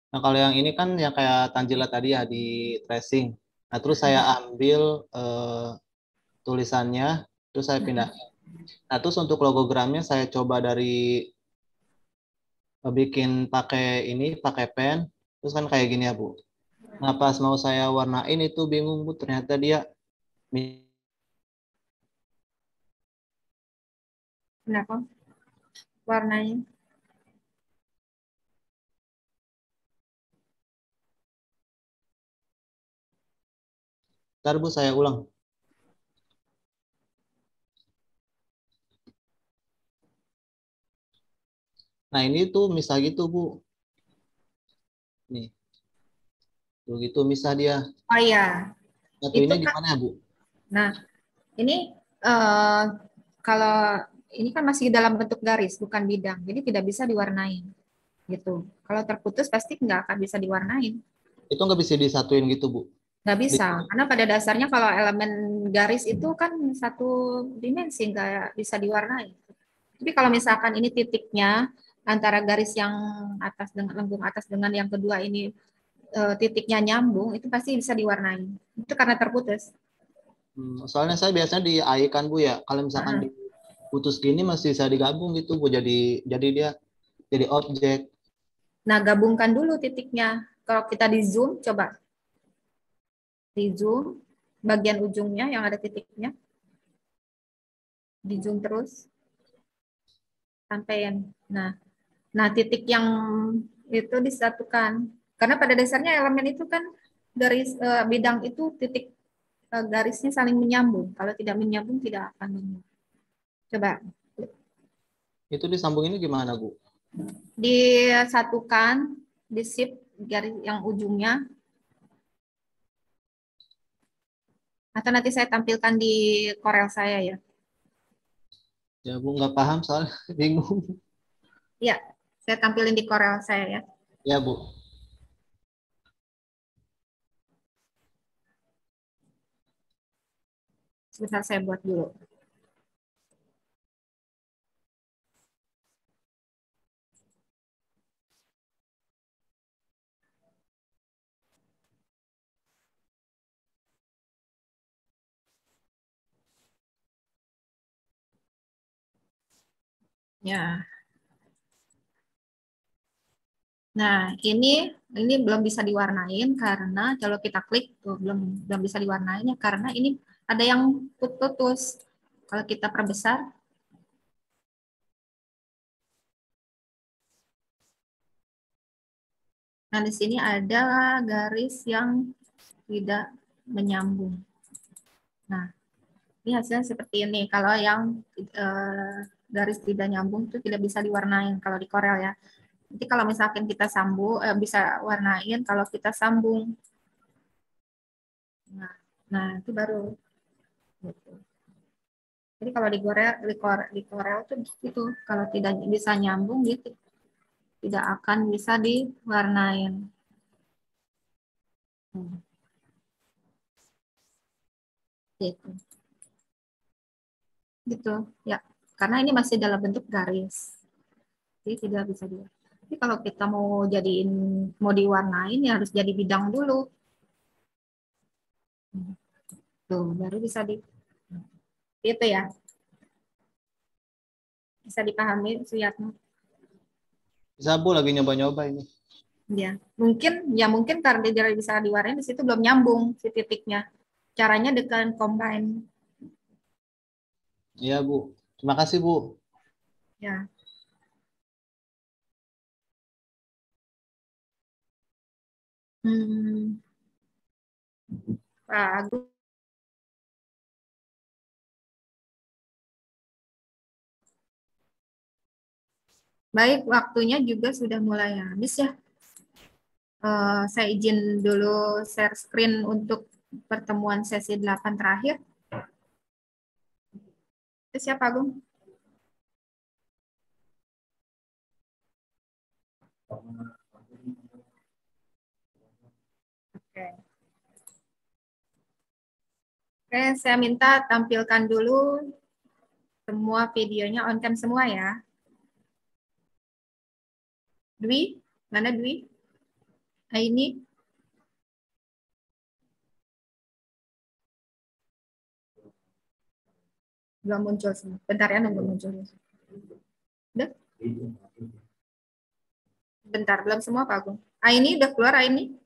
Nah, kalau yang ini kan yang kayak Tanjila tadi ya di tracing. Nah, terus saya ambil tulisannya, terus saya pindah. Nah, terus untuk logogramnya saya coba dari bikin pakai pen, terus kan kayak gini ya Bu. Nah, pas mau saya warnain itu bingung Bu, ternyata dia Kenapa? Warnanya. Ntar Bu, saya ulang. Nah, ini tuh misah gitu Bu. Nih. Tuh gitu misah dia. Oh iya. Nah, Itu ini kan, gimana ya Bu? nah, ini kalau ini kan masih dalam bentuk garis, bukan bidang, jadi tidak bisa diwarnain, gitu. Kalau terputus pasti nggak akan bisa diwarnain. Itu nggak bisa disatuin gitu Bu? Nggak bisa, karena pada dasarnya kalau elemen garis itu kan satu dimensi, nggak bisa diwarnai. Tapi kalau misalkan ini titiknya antara garis yang atas dengan lengkung atas dengan yang kedua ini titiknya nyambung, itu pasti bisa diwarnai. Itu karena terputus. Soalnya saya biasanya diaikan Bu ya. Kalau misalkan diputus gini masih bisa digabung gitu Bu. Jadi dia jadi objek. Nah, gabungkan dulu titiknya. Kalau kita di zoom, coba di zoom bagian ujungnya yang ada titiknya, di zoom terus sampai nah titik yang itu disatukan. Karena pada dasarnya elemen itu kan garis bidang itu titik garisnya saling menyambung. Kalau tidak menyambung tidak akan menyambung. Coba. Itu disambunginnya gimana Bu? Disatukan, di shift garis yang ujungnya. Atau nanti saya tampilkan di Corel saya ya. Ya Bu, nggak paham soalnya bingung. Ya, saya tampilin di Corel saya ya. Ya Bu. Sebentar saya buat dulu. Ya. Nah, ini belum bisa diwarnain karena kalau kita klik tuh belum bisa diwarnainnya karena ini ada yang putus. Kalau kita perbesar, nah di sini ada garis yang tidak menyambung. Nah, ini hasilnya seperti ini. Kalau yang garis tidak nyambung itu tidak bisa diwarnain kalau di Corel ya. Nanti kalau misalkan kita sambung, bisa warnain kalau kita sambung. Nah itu baru. Gitu. Jadi kalau di Corel tuh gitu, kalau tidak bisa nyambung gitu, tidak akan bisa diwarnain. Gitu ya, karena ini masih dalam bentuk garis, jadi tidak bisa diwarnain. Tapi kalau kita mau diwarnain ya harus jadi bidang dulu. Tuh, baru bisa itu ya. Bisa dipahami, Suyatno? Bisa Bu, lagi nyoba-nyoba ini. Ya, mungkin karena dia bisa diwarnain di situ belum nyambung si titiknya. Caranya dengan combine. Iya Bu. Terima kasih Bu. Ya. Pak Agus. Baik, waktunya juga sudah mulai habis ya. Saya izin dulu share screen untuk pertemuan sesi 8 terakhir. Itu siapa, Agung? Oke. Oke, saya minta tampilkan dulu semua videonya on cam semua ya. Dwi, mana Dwi? Ini. Belum muncul semua. Bentar ya, nunggu muncul. Udah? Bentar, belum semua Pak Agung. Ini udah keluar ini?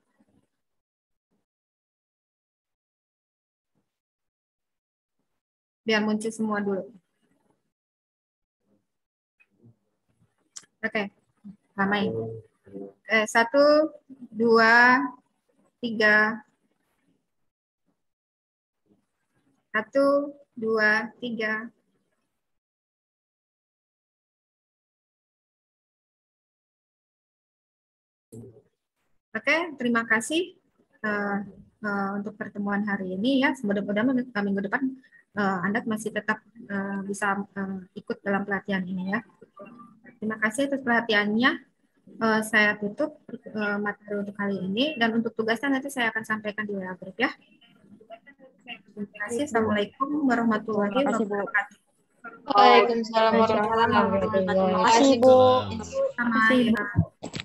Biar muncul semua dulu. Oke, ramai. 1, 2, 3. 1, 2, 3. Oke, terima kasih untuk pertemuan hari ini ya. Mudah-mudahan minggu depan Anda masih tetap bisa ikut dalam pelatihan ini ya. Terima kasih atas perhatiannya. Saya tutup materi untuk kali ini dan untuk tugasnya nanti saya akan sampaikan di WA Group ya. Terima kasih. Assalamualaikum warahmatullahi wabarakatuh. Waalaikumsalam warahmatullahi wabarakatuh. Terima kasih, Bu. Sama.